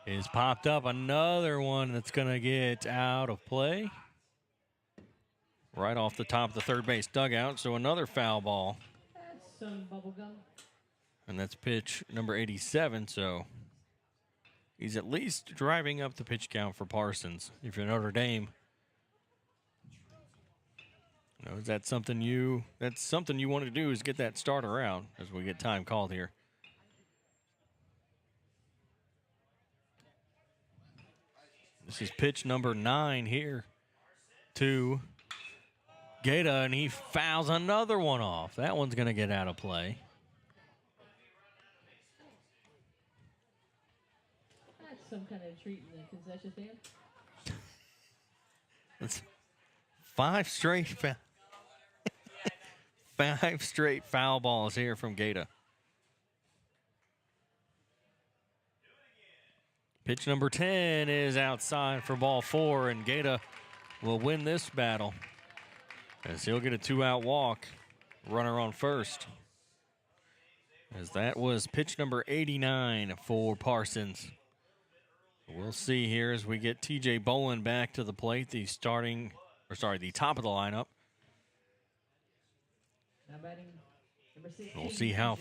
is popped up. Another one that's going to get out of play. Right off the top of the third base dugout. So another foul ball. That's some bubble gum. And that's pitch number 87. So he's at least driving up the pitch count for Parsons. If you're Notre Dame, you know, is that something you want to do is get that starter out as we get time called here. This is pitch number 9 here to Gaeta, and he fouls another one off. That one's going to get out of play. That's some kind of treat in the concession stand. It's 5 straight foul balls here from Gaeta. Pitch number 10 is outside for ball 4, and Gaeta will win this battle as he'll get a 2-out walk, runner on first. As that was pitch number 89 for Parsons. We'll see here as we get TJ Bolin back to the plate, the top of the lineup. Now batting number 16. We'll see how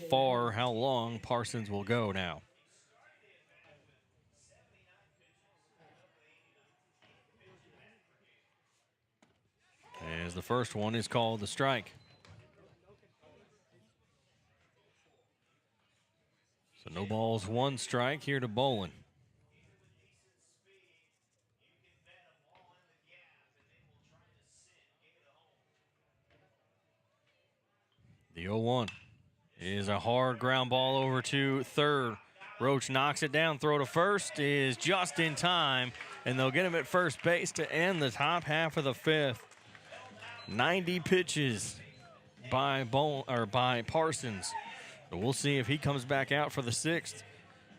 long Parsons will go now. As the first one is called the strike. So no balls, 1 strike here to Bolin. The 0-1 is a hard ground ball over to third. Roach knocks it down. Throw to first is just in time, and they'll get him at first base to end the top half of the 5th. 90 pitches by Parsons. So we'll see if he comes back out for the 6th.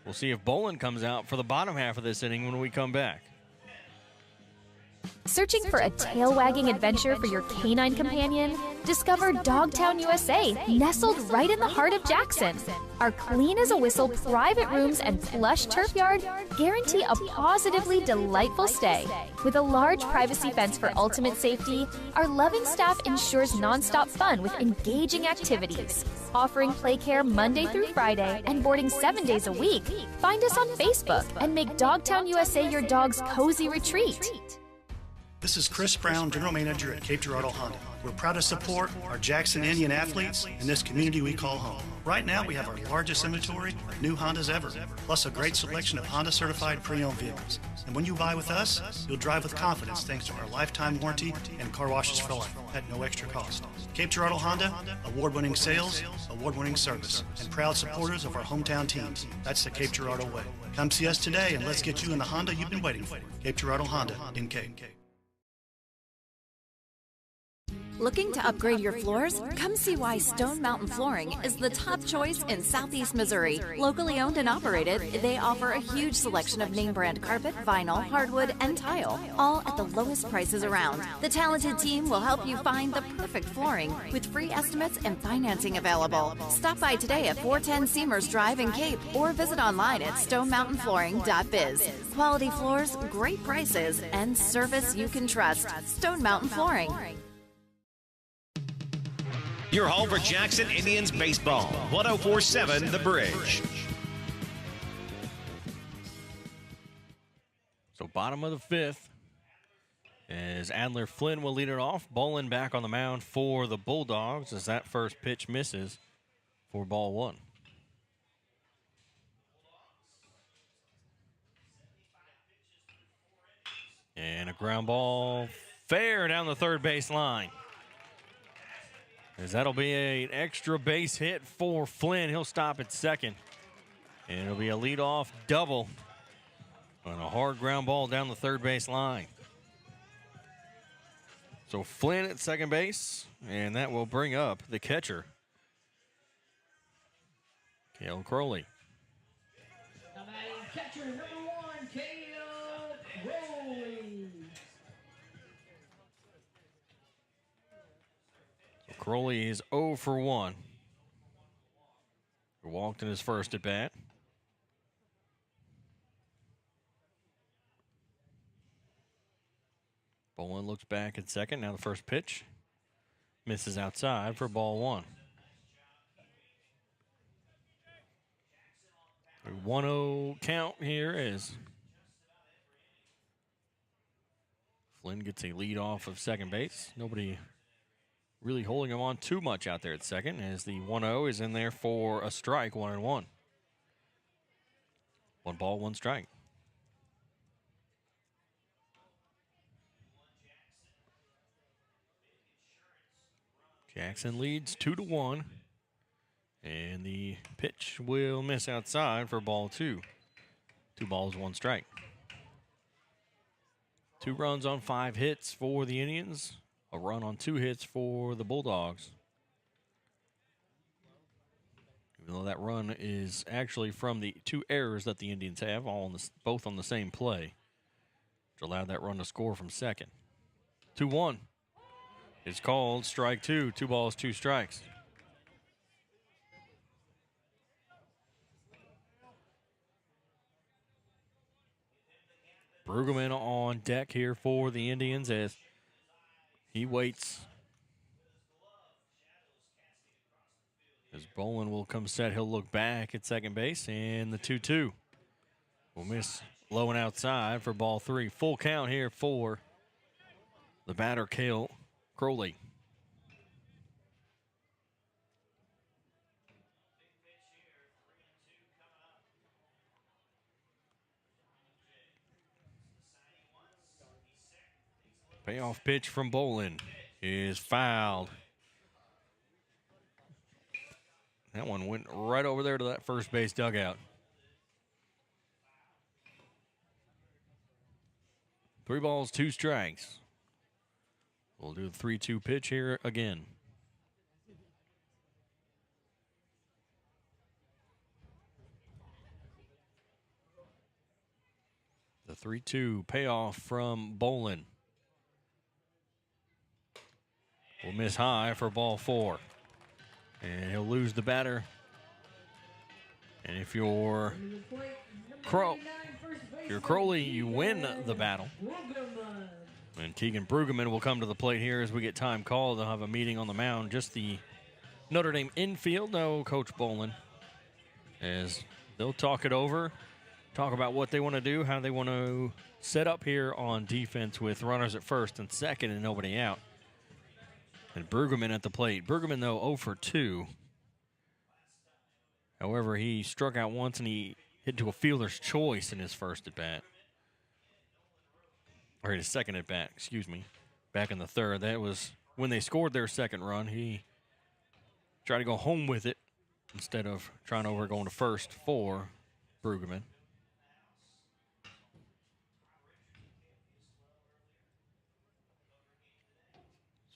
We'll see if Bolin comes out for the bottom half of this inning when we come back. Searching for a tail-wagging adventure for your canine companion? Discover Dogtown USA, nestled right in the heart of Jackson. Our clean-as-a-whistle private rooms and plush turf yard guarantee a positively delightful stay. With a large privacy fence for ultimate safety, our loving staff ensures nonstop fun with engaging activities. Offering play care Monday through Friday and boarding 7 days a week, find us on Facebook and make Dogtown USA your dog's cozy retreat. This is Chris Brown, General Manager at Cape Girardeau Honda. We're proud to support our Jackson Indian athletes in this community we call home. Right now, we have our largest inventory of new Hondas ever, plus a great selection of Honda-certified pre-owned vehicles. And when you buy with us, you'll drive with confidence thanks to our lifetime warranty and car washes for life at no extra cost. Cape Girardeau Honda, award-winning sales, award-winning service, and proud supporters of our hometown teams. That's the Cape Girardeau way. Come see us today and let's get you in the Honda you've been waiting for. Cape Girardeau Honda in Cape. Looking to upgrade your floors? Come see why Stone Mountain Flooring is the top choice in Southeast Missouri. Locally owned and operated, they offer a huge selection of name brand carpet, vinyl, hardwood, and tile, all at the lowest prices around. The talented team will help you find the perfect flooring with free estimates and financing available. Stop by today at 410 Seamers Drive in Cape or visit online at stonemountainflooring.biz. Quality floors, great prices, and service you can trust. Stone Mountain Flooring. Your home for Jackson Indians baseball. 104.7 The Bridge. So bottom of the 5th, as Adler Flynn will lead it off. Bolin back on the mound for the Bulldogs as that first pitch misses for ball 1. And a ground ball fair down the third base line. As that'll be an extra base hit for Flynn. He'll stop at second. And it'll be a leadoff double on a hard ground ball down the third base line. So Flynn at second base, and that will bring up the catcher, Cale Crowley. Crowley is 0 for 1. He walked in his first at bat. Bolin looks back at second. Now the first pitch misses outside for ball 1. A 1-0 count here as Flynn gets a lead off of second base. Nobody really holding him on too much out there at second as the 1-0 is in there for a strike, 1-1. 1 ball, 1 strike. Jackson leads 2-1. And the pitch will miss outside for ball 2. 2 balls, 1 strike. 2 runs on 5 hits for the Indians. A run on 2 hits for the Bulldogs. Even though that run is actually from the 2 errors that the Indians have, both on the same play, which allowed that run to score from second. 2-1. It's called strike 2. 2 balls, 2 strikes. Brueggemann on deck here for the Indians as he waits. As Bolin will come set, he'll look back at second base, and the 2-2 will miss low and outside for ball 3. Full count here for the batter, Cale Crowley. Payoff pitch from Bolin is fouled. That one went right over there to that first base dugout. 3 balls, 2 strikes. We'll do the 3-2 pitch here again. The 3-2 payoff from Bolin. Will miss high for ball 4. And he'll lose the batter. And if you're Crowley, you win the battle. And Keegan Brueggemann will come to the plate here as we get time called. They'll have a meeting on the mound. Just the Notre Dame infield. No Coach Bolin. As they'll talk it over. Talk about what they want to do, how they want to set up here on defense with runners at first and second and nobody out. And Brueggemann at the plate. Brueggemann, though, 0 for 2. However, he struck out once and he hit to a fielder's choice in his first at-bat. Or his second at-bat, excuse me. Back in the third. That was when they scored their second run. He tried to go home with it instead of trying over going to first for Brueggemann.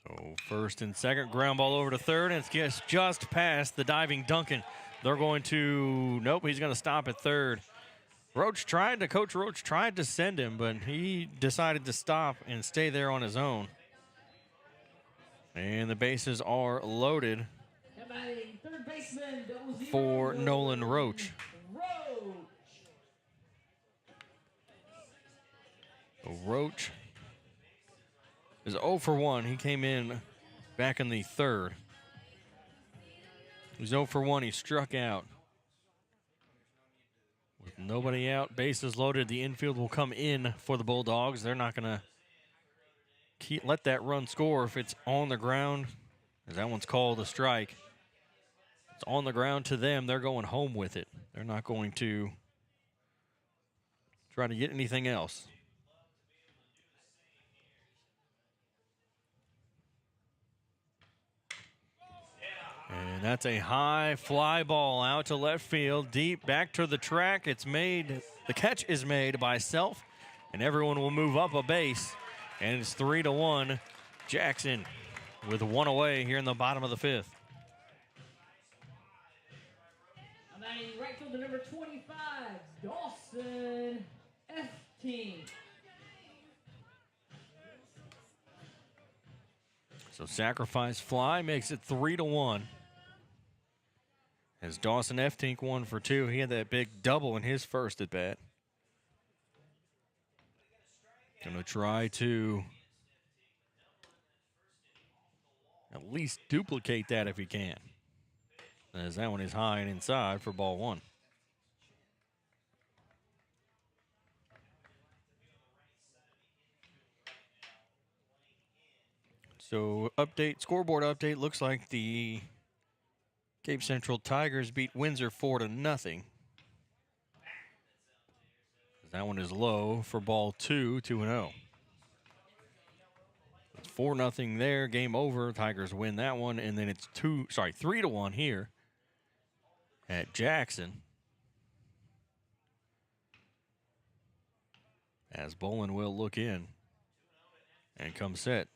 So first and second, ground ball over to third, and it's just past the diving Duncan. They're going to, nope, he's going to stop at third. Coach Roach tried to send him, but he decided to stop and stay there on his own. And the bases are loaded for Nolan Roach. Roach is 0 for 1. He came in back in the third. He's 0 for 1. He struck out. With nobody out, bases loaded, the infield will come in for the Bulldogs. They're not going to let that run score if it's on the ground, as that one's called a strike. It's on the ground to them. They're going home with it. They're not going to try to get anything else. And that's a high fly ball out to left field, deep back to the track. It's made, the catch is made by Self, and everyone will move up a base. And it's 3-1. Jackson with 1 away here in the bottom of the 5th. Right fielder number 25, Dawson F. So sacrifice fly makes it 3-1. As Dawson Eftink 1 for 2. He had that big double in his first at bat. Going to try to at least duplicate that if he can. As that one is high and inside for ball 1. So scoreboard update, looks like the Cape Central Tigers beat Windsor 4-0. That one is low for ball 2, 2-0. 4-0 there, game over. Tigers win that one, and then it's 3-1 here at Jackson. As Bolin will look in and come set.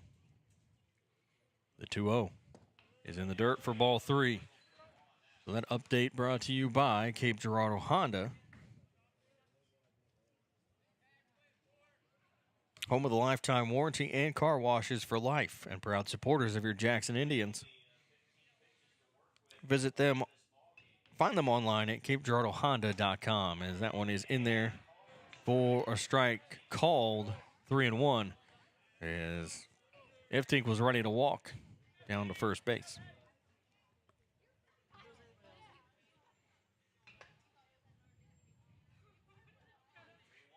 The 2-0 is in the dirt for ball 3. So that update brought to you by Cape Girardeau Honda. Home of the lifetime warranty and car washes for life, and proud supporters of your Jackson Indians. Visit them, find them online at CapeGirardeauHonda.com, as that one is in there for a strike called 3-1, as Eftink was ready to walk down to first base.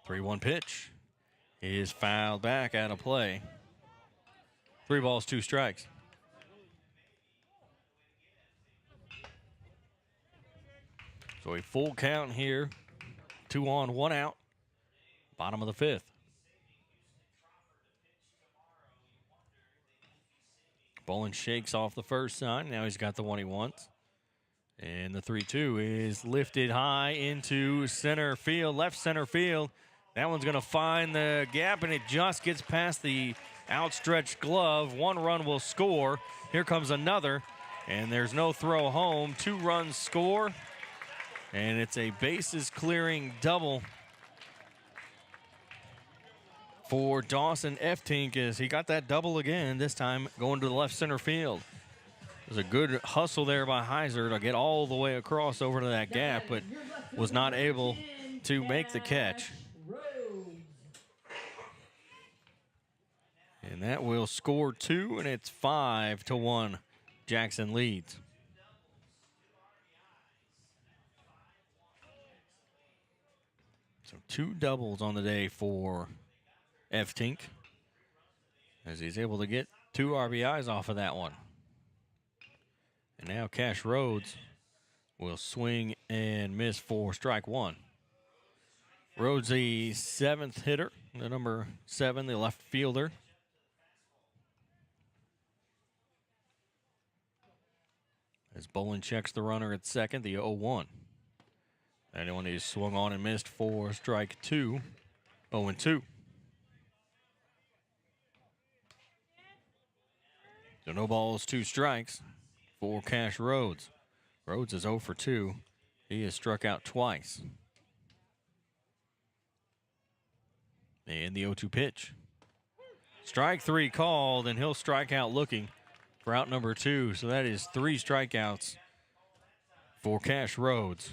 The 3-1 pitch is fouled back out of play. 3 balls, 2 strikes. So a full count here. 2 on, 1 out. Bottom of the 5th. Bolin shakes off the first sign. Now he's got the one he wants. And the 3-2 is lifted high into center field, left center field. That one's going to find the gap, and it just gets past the outstretched glove. 1 run will score. Here comes another, and there's no throw home. 2 runs score, and it's a bases-clearing double for Dawson Eftink, as he got that double again, this time going to the left center field. There's a good hustle there by Heiser to get all the way across over to that gap, but was not able to make the catch. And that will score 2, and it's 5-1. Jackson leads. So 2 doubles on the day for Eftink, as he's able to get 2 RBIs off of that one. And now Cash Rhodes will swing and miss for strike 1. Rhodes, the 7th hitter, the number 7, the left fielder. As Bolin checks the runner at second, the 0-1. That one is swung on and missed for strike 2, 0-2. So no balls, 2 strikes for Cash Rhodes. Rhodes is 0 for 2. He has struck out twice. And the 0-2 pitch. Strike 3 called, and he'll strike out looking for out number 2. So that is 3 strikeouts for Cash Rhodes.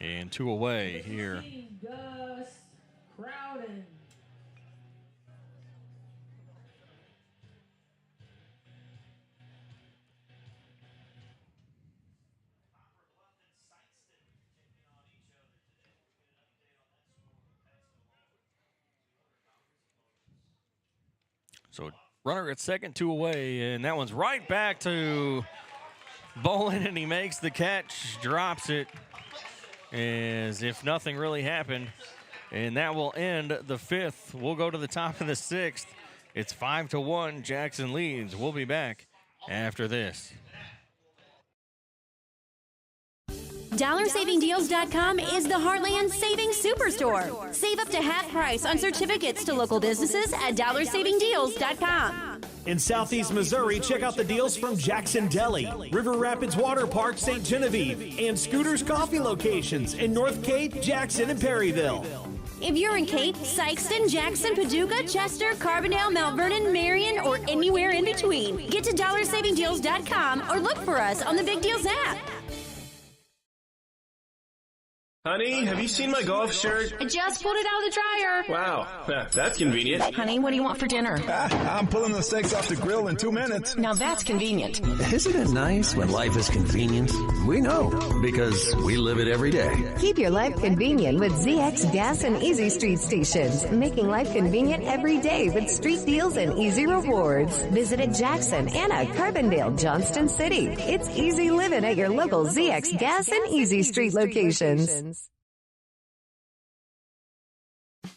And 2 away here. Gus Crowden. So runner at second, 2 away, and that one's right back to Bolin, and he makes the catch, drops it as if nothing really happened. And that will end the 5th. We'll go to the top of the 6th. It's 5-1. Jackson leads. We'll be back after this. DollarSavingDeals.com is the Heartland Savings Superstore. Save up to half price on certificates to local businesses at DollarSavingDeals.com. In Southeast Missouri, check out the deals from Jackson Deli, River Rapids Water Park, St. Genevieve, and Scooter's Coffee locations in North Cape, Jackson, and Perryville. If you're in Cape, Sykeston, Jackson, Paducah, Chester, Carbondale, Mount Vernon, Marion, or anywhere in between, get to dollarsavingdeals.com or look for us on the Big Deals app. Honey, have you seen my golf shirt? I just pulled it out of the dryer. Wow, that's convenient. Honey, what do you want for dinner? I'm pulling the steaks off the grill in 2 minutes. Now that's convenient. Isn't it nice when life is convenient? We know, because we live it every day. Keep your life convenient with ZX Gas and Easy Street Stations, making life convenient every day with street deals and easy rewards. Visit at Jackson, Anna, Carbondale, Johnston City. It's easy living at your local ZX Gas and Easy Street locations.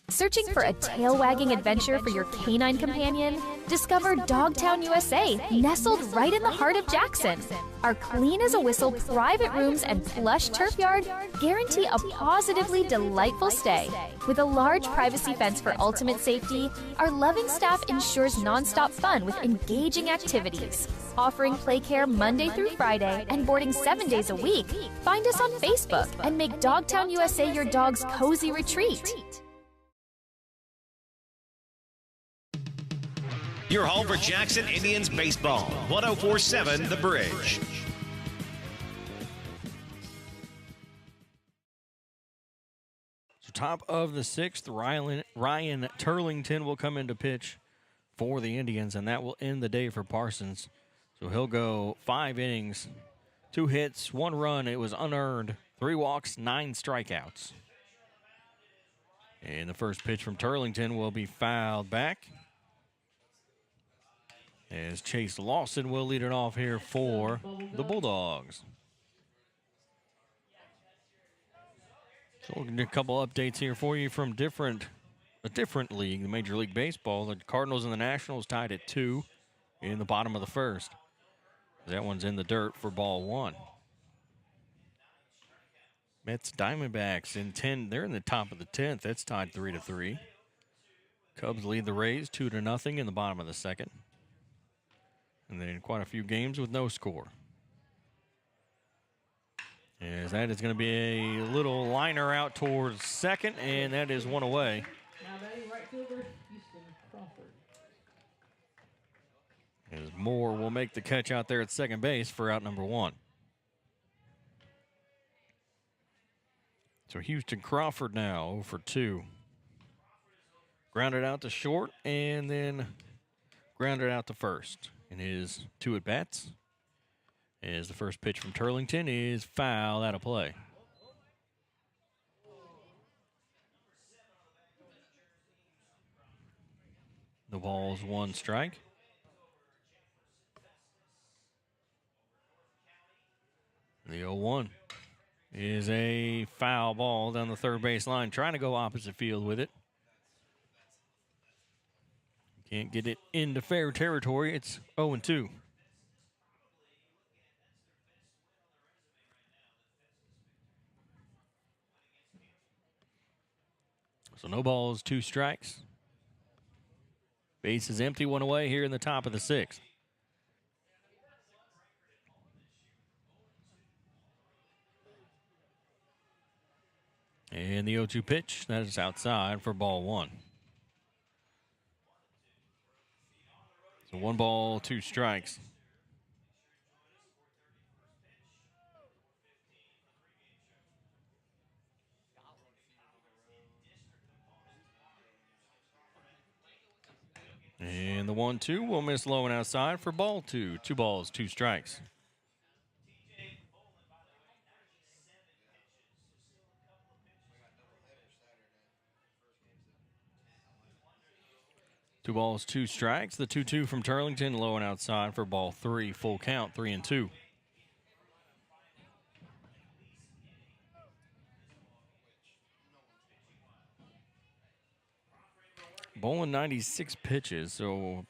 Searching for a tail-wagging adventure for your canine companion? Discover Dogtown USA, nestled right in the heart of Jackson. Our clean-as-a-whistle private rooms and plush turf yard guarantee a positively delightful stay. With a large privacy fence for ultimate safety, our loving staff ensures nonstop fun with engaging activities. Offering play care Monday through Friday and boarding 7 days a week, find us on Facebook and make Dogtown USA your dog's cozy retreat. Your home for Jackson Indians baseball. 104.7 The Bridge. So top of the sixth, Ryan Turlington will come into pitch for the Indians, and that will end the day for Parsons. So he'll go 5 innings, 2 hits, 1 run. It was unearned, 3 walks, 9 strikeouts. And the first pitch from Turlington will be fouled back, as Chase Lawson will lead it off here for the Bulldogs. So we'll get a couple updates here for you from a different league, the Major League Baseball. The Cardinals and the Nationals tied at 2 in the bottom of the first. That one's in the dirt for ball 1. Mets Diamondbacks in 10. They're in the top of the 10th. That's tied 3-3. Cubs lead the Rays 2-0 in the bottom of the second. And then quite a few games with no score. As that is going to be a little liner out towards second, and that is one away. Now batting right fielder, Houston Crawford. As Moore will make the catch out there at second base for out number 1. So Houston Crawford now 0 for 2. Grounded out to short, and then grounded out to first. In his 2 at-bats, as the first pitch from Turlington is foul out of play. The ball's 1 strike. The 0-1 is a foul ball down the third base line, trying to go opposite field with it. Can't get it into fair territory. It's 0-2. So no balls, 2 strikes. Base is empty, 1 away here in the top of the 6th. And the 0-2 pitch, that is outside for ball 1. So 1 ball, 2 strikes. And the 1-2 will miss low and outside for ball 2. 2 balls, 2 strikes. Two balls, 2 strikes. The 2-2 from Turlington, low and outside for ball 3. Full count, 3-2. Bowling 96 pitches, so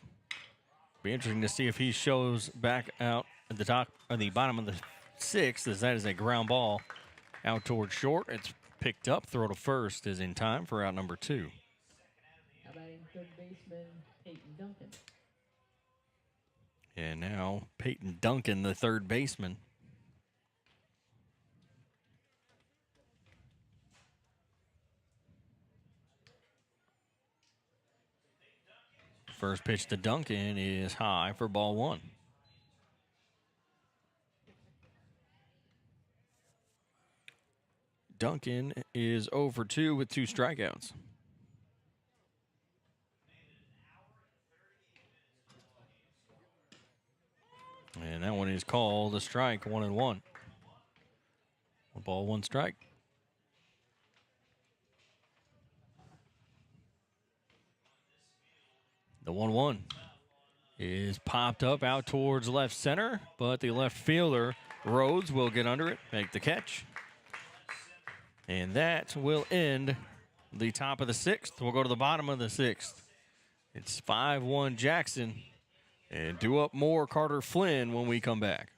be interesting to see if he shows back out at the top or the bottom of the 6th, as that is a ground ball out towards short. It's picked up. Throw to first is in time for out number 2. Now batting third baseman, Peyton Duncan. And now Peyton Duncan, the third baseman. First pitch to Duncan is high for ball one. Duncan is 0 for 2 with 2 strikeouts. And that one is called a strike, 1-1. 1 ball, 1 strike. The 1-1 is popped up out towards left center, but the left fielder, Rhodes, will get under it, make the catch. And that will end the top of the 6th. We'll go to the bottom of the 6th. It's 5-1 Jackson. And due up more Carter Flynn when we come back.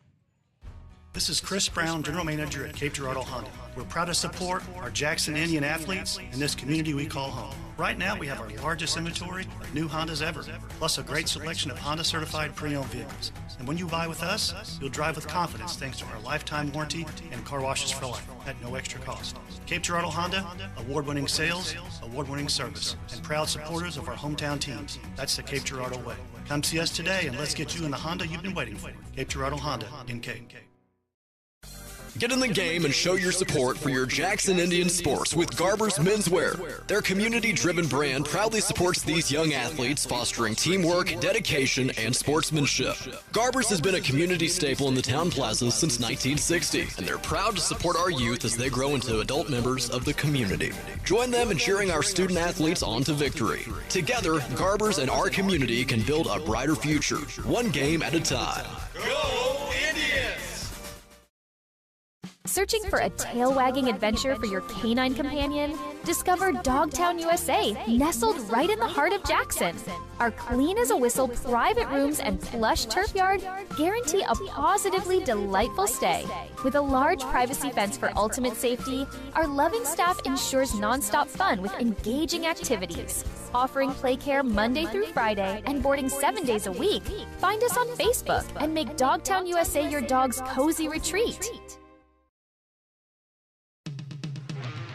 This is Chris Brown, General Manager at Cape Girardeau Honda. We're proud to support our Jackson Indian athletes in this community we call home. Right now, we have our largest inventory of new Hondas ever, plus a great selection of Honda-certified pre-owned vehicles. And when you buy with us, you'll drive with confidence thanks to our lifetime warranty and car washes for life at no extra cost. Cape Girardeau Honda, award-winning sales, award-winning service, and proud supporters of our hometown teams. That's the Cape Girardeau way. Come see us today and let's get you in the Honda you've been waiting for. Cape Girardeau Honda in Cape. Get in the game and show your support for your Jackson Indian sports with Garber's Menswear. Their community-driven brand proudly supports these young athletes, fostering teamwork, dedication, and sportsmanship. Garber's has been a community staple in the town plaza since 1960, and they're proud to support our youth as they grow into adult members of the community. Join them in cheering our student athletes on to victory. Together, Garber's and our community can build a brighter future, one game at a time. Go Indians! Searching for a tail-wagging adventure for your canine companion? Discover Dogtown USA, nestled right in the heart of Jackson. Our clean-as-a-whistle private rooms and plush turf yard guarantee a positively delightful stay. With a large privacy fence for ultimate safety, our loving staff ensures nonstop fun with engaging activities. Offering play care Monday through Friday and boarding 7 days a week, find us on Facebook and make Dogtown USA your dog's cozy retreat.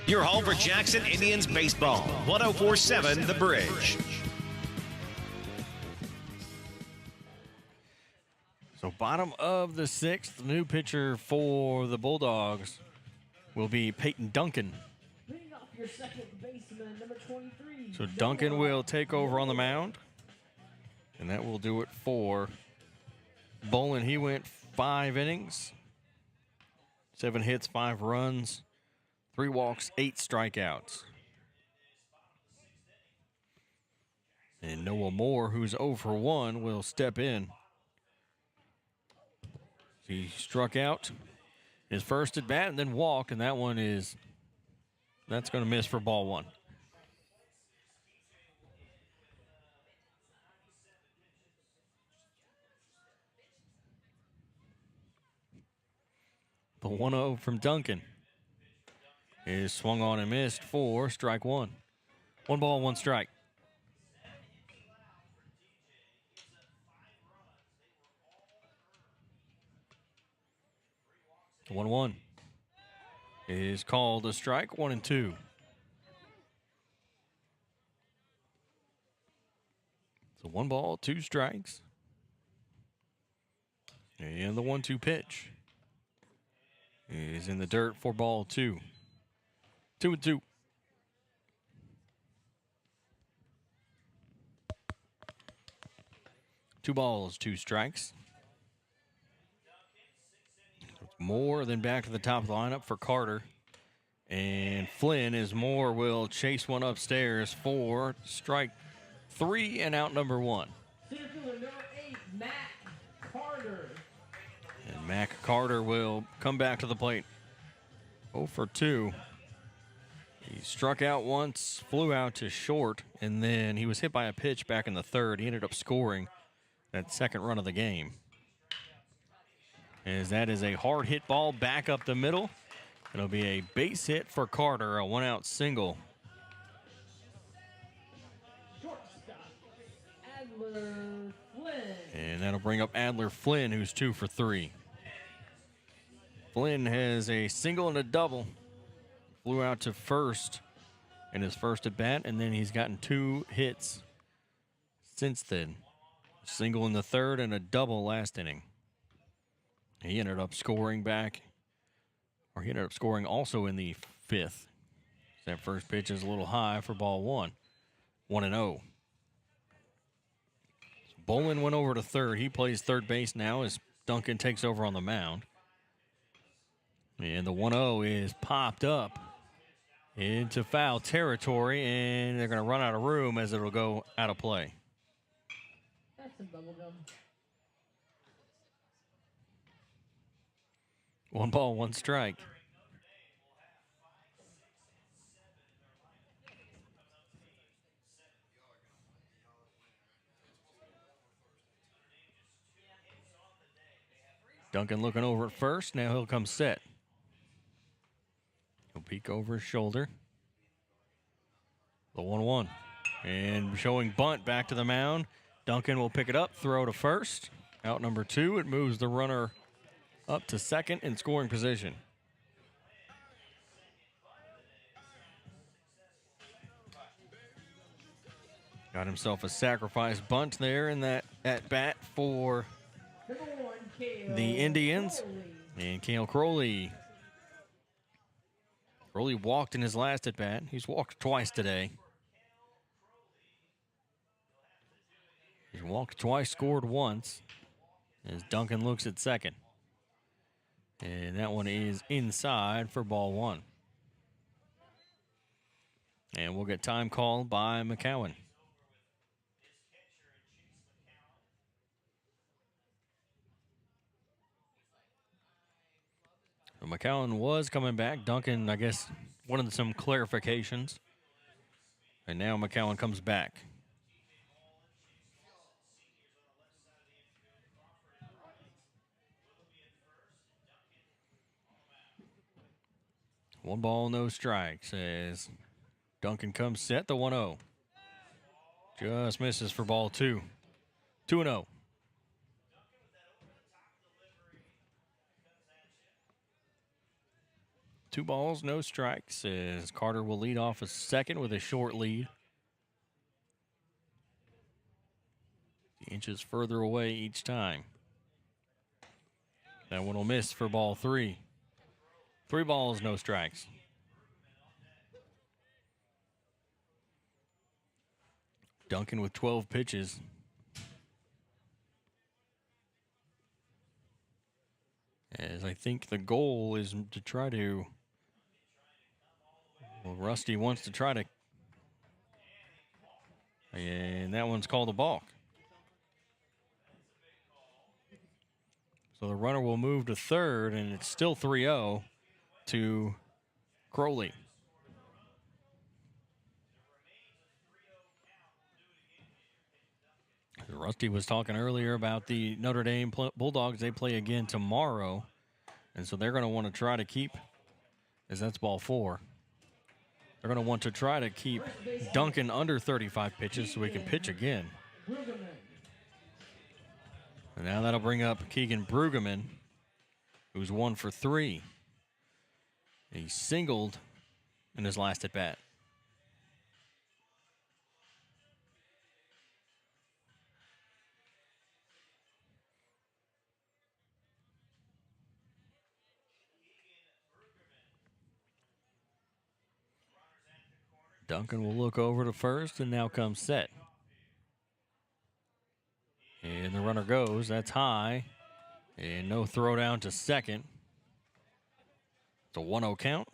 Your home for Jackson Indians baseball. 104.7 The Bridge. So bottom of the 6th, new pitcher for the Bulldogs will be Peyton Duncan. Your second baseman, number 23. So Duncan will take over on the mound. And that will do it for Bolin. He went 5 innings, 7 hits, 5 runs. 3 walks, 8 strikeouts. And Noah Moore, who's 0 for 1, will step in. He struck out his first at bat and then walked, and that's going to miss for ball 1. The 1-0 from Duncan is swung on and missed for strike 1. 1 ball, 1 strike. The 1-1 is called a strike, 1-2. So 1 ball, 2 strikes. And the 1-2 pitch is in the dirt for ball 2. 2-2. Two balls, 2 strikes. More than back to the top of the lineup for Carter. And Flynn, as Moore will chase one upstairs for strike 3 and out number 1. Center fielder number 8, Mac Carter. And Mac Carter will come back to the plate. 0 for 2. He struck out once, flew out to short, and then he was hit by a pitch back in the 3rd. He ended up scoring that 2nd run of the game. As that is a hard hit ball back up the middle. It'll be a base hit for Carter, a 1-out single. Shortstop, Adler Flynn. And that'll bring up Adler Flynn, who's 2 for 3. Flynn has a single and a double. Flew out to first in his first at bat, and then he's gotten 2 hits since then. A single in the third and a double last inning. He ended up scoring also in the fifth. That first pitch is a little high for ball one. 1-0. Bolin went over to third. He plays third base now as Duncan takes over on the mound. And the 1-0 is popped up into foul territory, and they're going to run out of room as it'll go out of play. That's some bubble gum. 1 ball, 1 strike. Duncan looking over at first. Now he'll come set. He'll peek over his shoulder. The 1-1. And showing bunt back to the mound. Duncan will pick it up, throw to first. Out number 2. It moves the runner up to second in scoring position. Got himself a sacrifice bunt there in that at bat for the Indians. And Cale Crowley. Crowley walked in his last at bat. He's walked twice today. He's walked twice, scored once. As Duncan looks at second. And that one is inside for ball one. And we'll get time called by McCowan. So McCowan was coming back. Duncan, I guess, wanted some clarifications. And now McCowan comes back. One ball, no strikes as Duncan comes set, the 1-0. Just misses for ball 2. 2-0. Two balls, no strikes as Carter will lead off a second with a short lead. Inches further away each time. That one will miss for ball 3. 3 balls, no strikes. Duncan with 12 pitches. As I think the goal is to try to... Well, Rusty wants to try to... And that one's called a balk. So the runner will move to third, and it's still 3-0 to Crowley. Rusty was talking earlier about the Notre Dame Bulldogs. They play again tomorrow, and so they're going to want to try to keep, as that's ball 4, they're going to want to try to keep Duncan under 35 pitches so he can pitch again. And now that'll bring up Keegan Brueggemann, who's 1 for 3. He singled in his last at bat. Duncan will look over to first and now comes set. And the runner goes. That's high. And no throw down to second. It's a 1-0 count.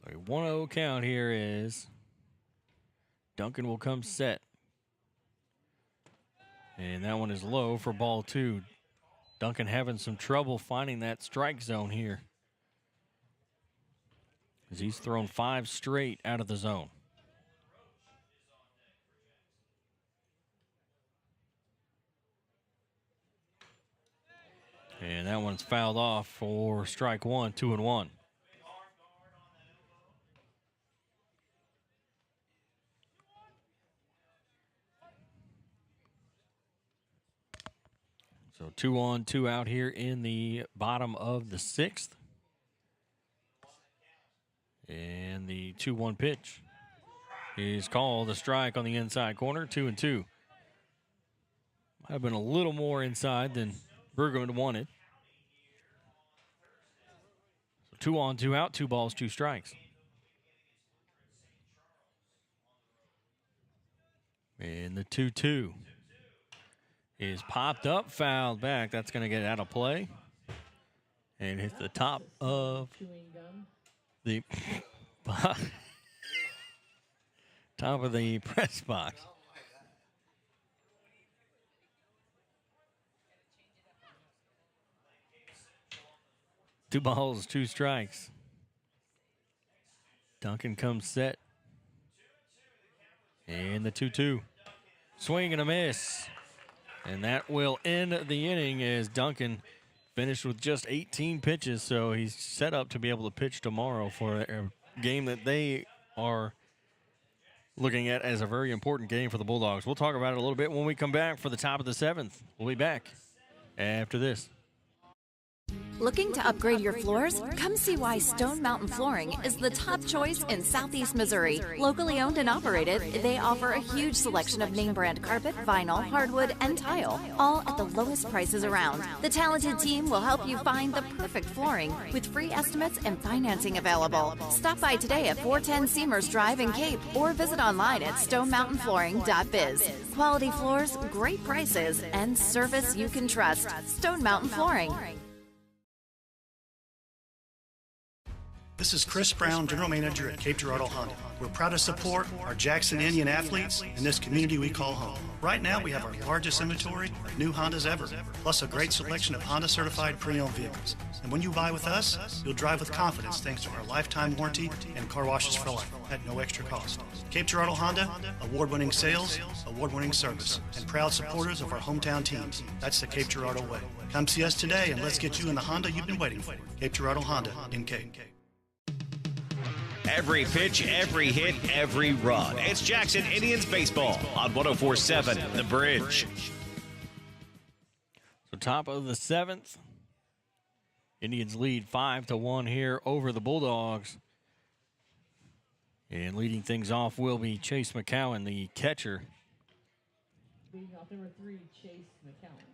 A 1-0 count here is Duncan will come set. And that one is low for ball 2. Duncan having some trouble finding that strike zone here, as he's thrown 5 straight out of the zone. And that one's fouled off for strike 1, 2-1. So 2 on, 2 out here in the bottom of the 6th. And the 2-1 pitch is called a strike on the inside corner, 2-2. Might have been a little more inside than Bergman wanted. So 2 on, 2 out, 2 balls, 2 strikes. And the 2-2 is popped up, fouled back. That's going to get out of play. And hit the top of the top of the press box. Two balls, 2 strikes. Duncan comes set. And the 2-2. Swing and a miss. And that will end the inning as Duncan finished with just 18 pitches. So he's set up to be able to pitch tomorrow for a game that they are looking at as a very important game for the Bulldogs. We'll talk about it a little bit when we come back for the top of the 7th. We'll be back after this. Looking to upgrade your floors? Come see why Stone Mountain Flooring is the top choice in Southeast Missouri. Locally owned and operated, they offer a huge selection of name brand carpet, vinyl, hardwood, and tile, all at the lowest prices around. The talented team will help you find the perfect flooring with free estimates and financing available. Stop by today at 410 Seamers Drive in Cape or visit online at stonemountainflooring.biz. Quality floors, great prices, and service you can trust. Stone Mountain Flooring. This is Chris Brown, General Manager at Cape Girardeau Honda. We're proud to support our Jackson Indian athletes in this community we call home. Right now, we have our largest inventory of new Hondas ever, plus a great selection of Honda-certified pre-owned vehicles. And when you buy with us, you'll drive with confidence thanks to our lifetime warranty and car washes for life at no extra cost. Cape Girardeau Honda, award-winning sales, award-winning service, and proud supporters of our hometown teams. That's the Cape Girardeau way. Come see us today and let's get you in the Honda you've been waiting for. Cape Girardeau Honda in Cape. Every pitch, every hit, every run. It's Jackson Indians baseball on 104.7 The Bridge. So top of the 7th. Indians lead 5-1 here over the Bulldogs. And leading things off will be Chase McCowan, the catcher. Leading off number 3, Chase McCowan.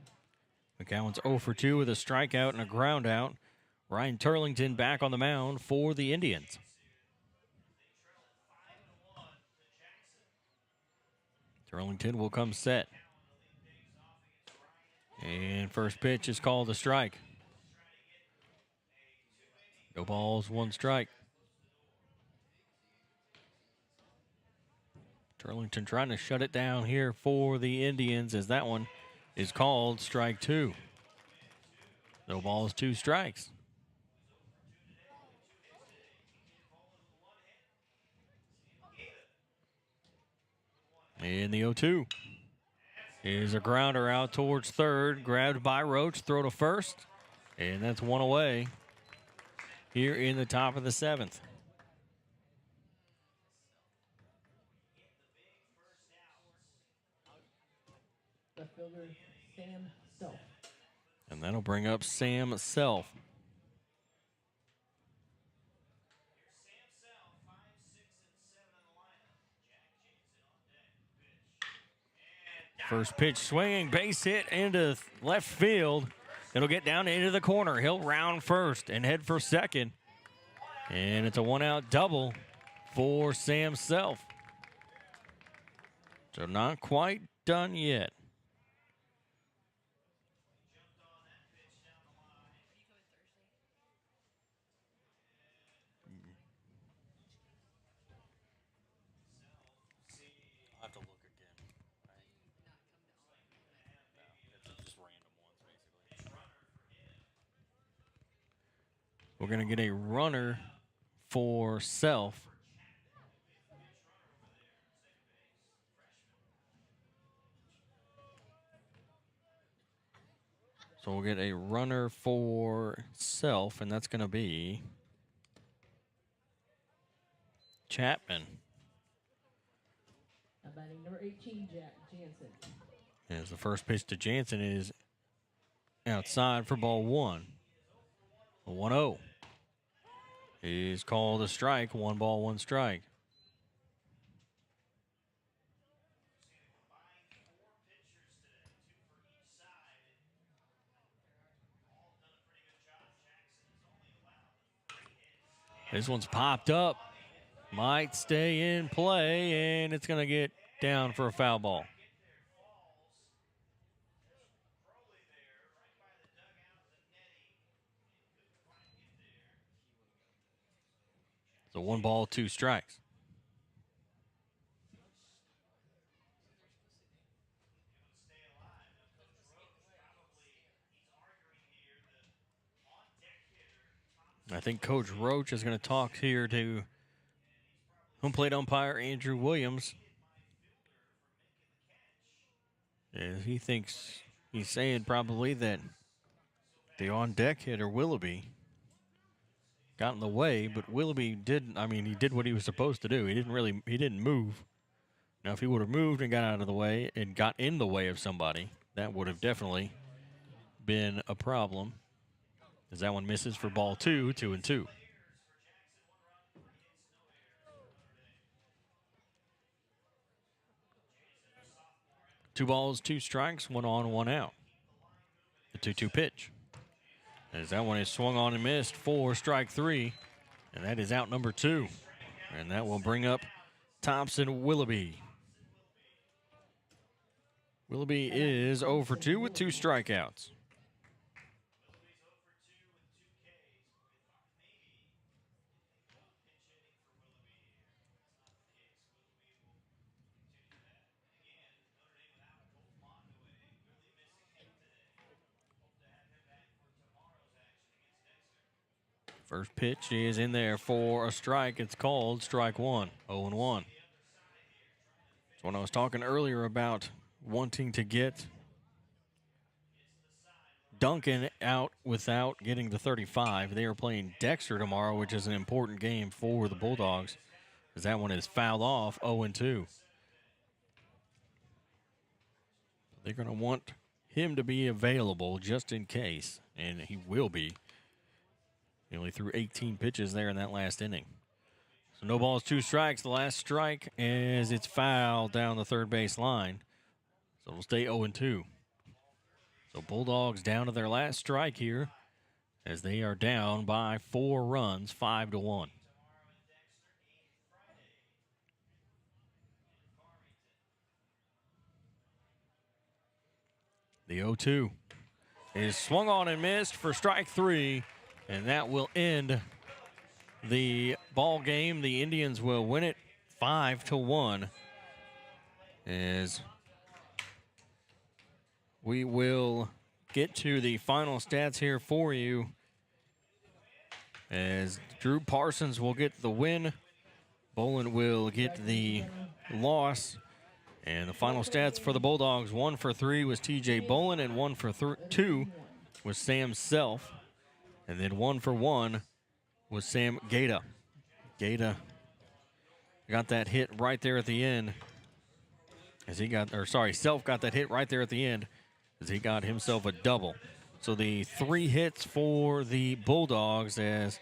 McCowan's 0 for 2 with a strikeout and a ground out. Ryan Turlington back on the mound for the Indians. Turlington will come set. And first pitch is called a strike. No balls, 1 strike. Turlington trying to shut it down here for the Indians as that one is called strike 2. No balls, 2 strikes. And the 0-2 is a grounder out towards third, grabbed by Roach, throw to first, and that's 1 away here in the top of the 7th. Left fielder Sam Self. And that'll bring up Sam Self. First pitch swinging, base hit into left field. It'll get down into the corner. He'll round first and head for second. And it's a 1-out double for Sam Self. So not quite done yet. We're going to get a runner for Self. So we'll get a runner for Self, and that's going to be Chapman. Batting number 18, Jansen. As the first pitch to Jansen is outside for ball 1. 1-0. is called a strike. 1 ball, 1 strike. This one's popped up. Might stay in play, and it's going to get down for a foul ball. So 1 ball, 2 strikes. I think Coach Roach is going to talk here to home plate umpire Andrew Williams. And he thinks, he's saying probably that the on-deck hitter, Willoughby, got in the way, but Willoughby didn't. I mean, he did what he was supposed to do. He didn't move. Now, if he would have moved and got out of the way and got in the way of somebody, that would have definitely been a problem. As that one misses for ball 2, 2-2. Two balls, 2 strikes, 1 on, 1 out. The 2-2 pitch. As that one is swung on and missed for strike 3. And that is out number 2. And that will bring up Thompson Willoughby. Willoughby is 0 for 2 with 2 strikeouts. First pitch is in there for a strike. It's called strike 1, 0-1. That's when I was talking earlier about wanting to get Duncan out without getting the 35. They are playing Dexter tomorrow, which is an important game for the Bulldogs, as that one is fouled off, 0-2. They're going to want him to be available just in case, and he will be. He only threw 18 pitches there in that last inning. So no balls, 2 strikes. The last strike as it's fouled down the third base line. So it'll stay 0-2. So Bulldogs down to their last strike here as they are down by 4 runs, 5-1. The 0-2 is swung on and missed for strike 3. And that will end the ball game. The Indians will win it 5-1. As we will get to the final stats here for you. As Drew Parsons will get the win. Bolin will get the loss. And the final stats for the Bulldogs, 1 for 3 was T.J. Bolin, and 1 for 2 was Sam Self. And then 1 for 1 was Sam Gata. Gata got that hit right there at the end. Self got that hit right there at the end as he got himself a double. So the 3 hits for the Bulldogs as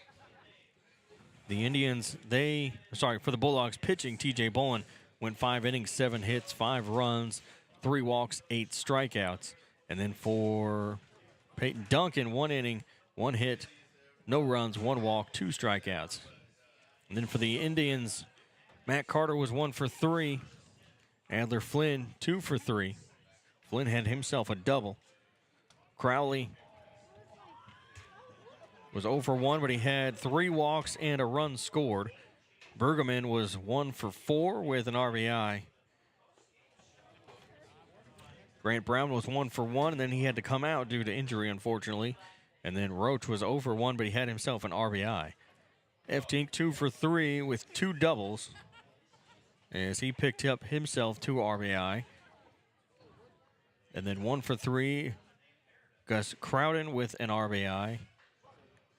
the Indians, for the Bulldogs pitching, T.J. Bolin went 5 innings, 7 hits, 5 runs, 3 walks, 8 strikeouts. And then for Peyton Duncan, 1 inning, 1 hit, no runs, 1 walk, 2 strikeouts. And then for the Indians, Matt Carter was 1 for 3. Adler Flynn, 2 for 3. Flynn had himself a double. Crowley was 0 for 1, but he had 3 walks and a run scored. Bergerman was 1 for 4 with an RBI. Grant Brown was 1 for 1, and then he had to come out due to injury, unfortunately. And then Roach was 0 for 1, but he had himself an RBI. Eftink 2 for 3 with 2 doubles as he picked up himself 2 RBI. And then 1 for 3, Gus Crowden with an RBI.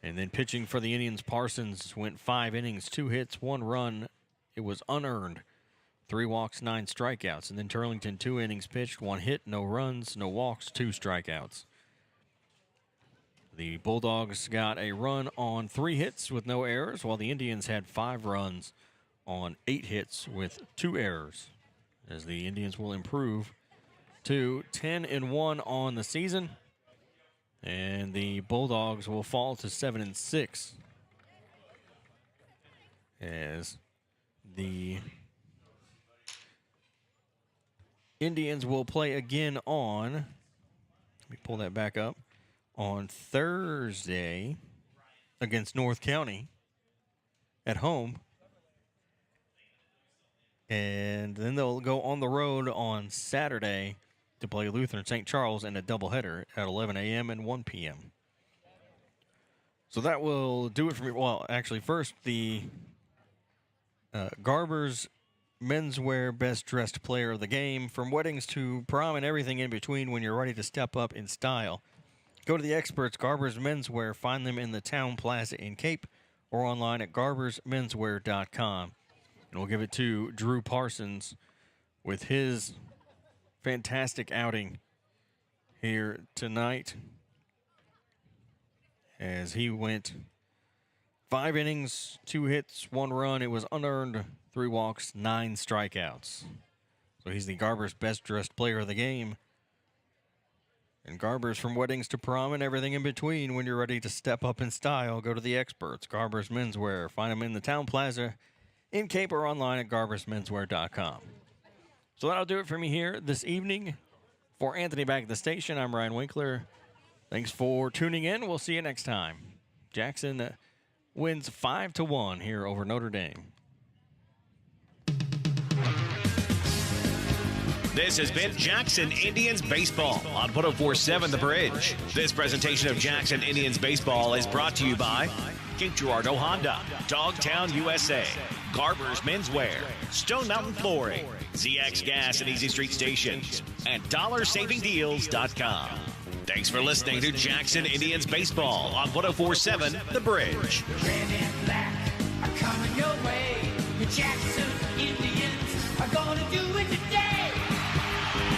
And then pitching for the Indians, Parsons went 5 innings, 2 hits, 1 run. It was unearned. 3 walks, 9 strikeouts. And then Turlington, 2 innings pitched, 1 hit, no runs, no walks, 2 strikeouts. The Bulldogs got a run on 3 hits with no errors, while the Indians had 5 runs on 8 hits with 2 errors, as the Indians will improve to 10-1 on the season, and the Bulldogs will fall to 7-6, as the Indians will play again on, let me pull that back up, on Thursday against North County at home. And then they'll go on the road on Saturday to play Lutheran St. Charles in a doubleheader at 11 a.m. and 1 p.m. So that will do it for me. Well, actually, first, the Garber's Menswear Best Dressed Player of the Game. From weddings to prom and everything in between, when you're ready to step up in style, go to the experts, Garber's Menswear. Find them in the Town Plaza in Cape or online at garbersmenswear.com. And we'll give it to Drew Parsons with his fantastic outing here tonight, as he went 5 innings, 2 hits, 1 run. It was unearned, 3 walks, 9 strikeouts. So he's the Garber's Best Dressed Player of the Game. And Garber's, from weddings to prom and everything in between, when you're ready to step up in style, go to the experts, Garber's Menswear. Find them in the Town Plaza in Cape or online at garbersmenswear.com. So that'll do it for me here this evening. For Anthony back at the station, I'm Ryan Winkler. Thanks for tuning in. We'll see you next time. Jackson wins 5-1 here over Notre Dame. This has been Jackson Indians Baseball on 104.7 The Bridge. This presentation of Jackson Indians Baseball is brought to you by Cape Girardeau Honda, Dogtown USA, Garber's Menswear, Stone Mountain Flooring, ZX Gas and Easy Street Stations, and DollarSavingDeals.com. Thanks for listening to Jackson Indians Baseball on 104.7 The Bridge. Red and black are coming your way. The Jackson Indians are gonna do it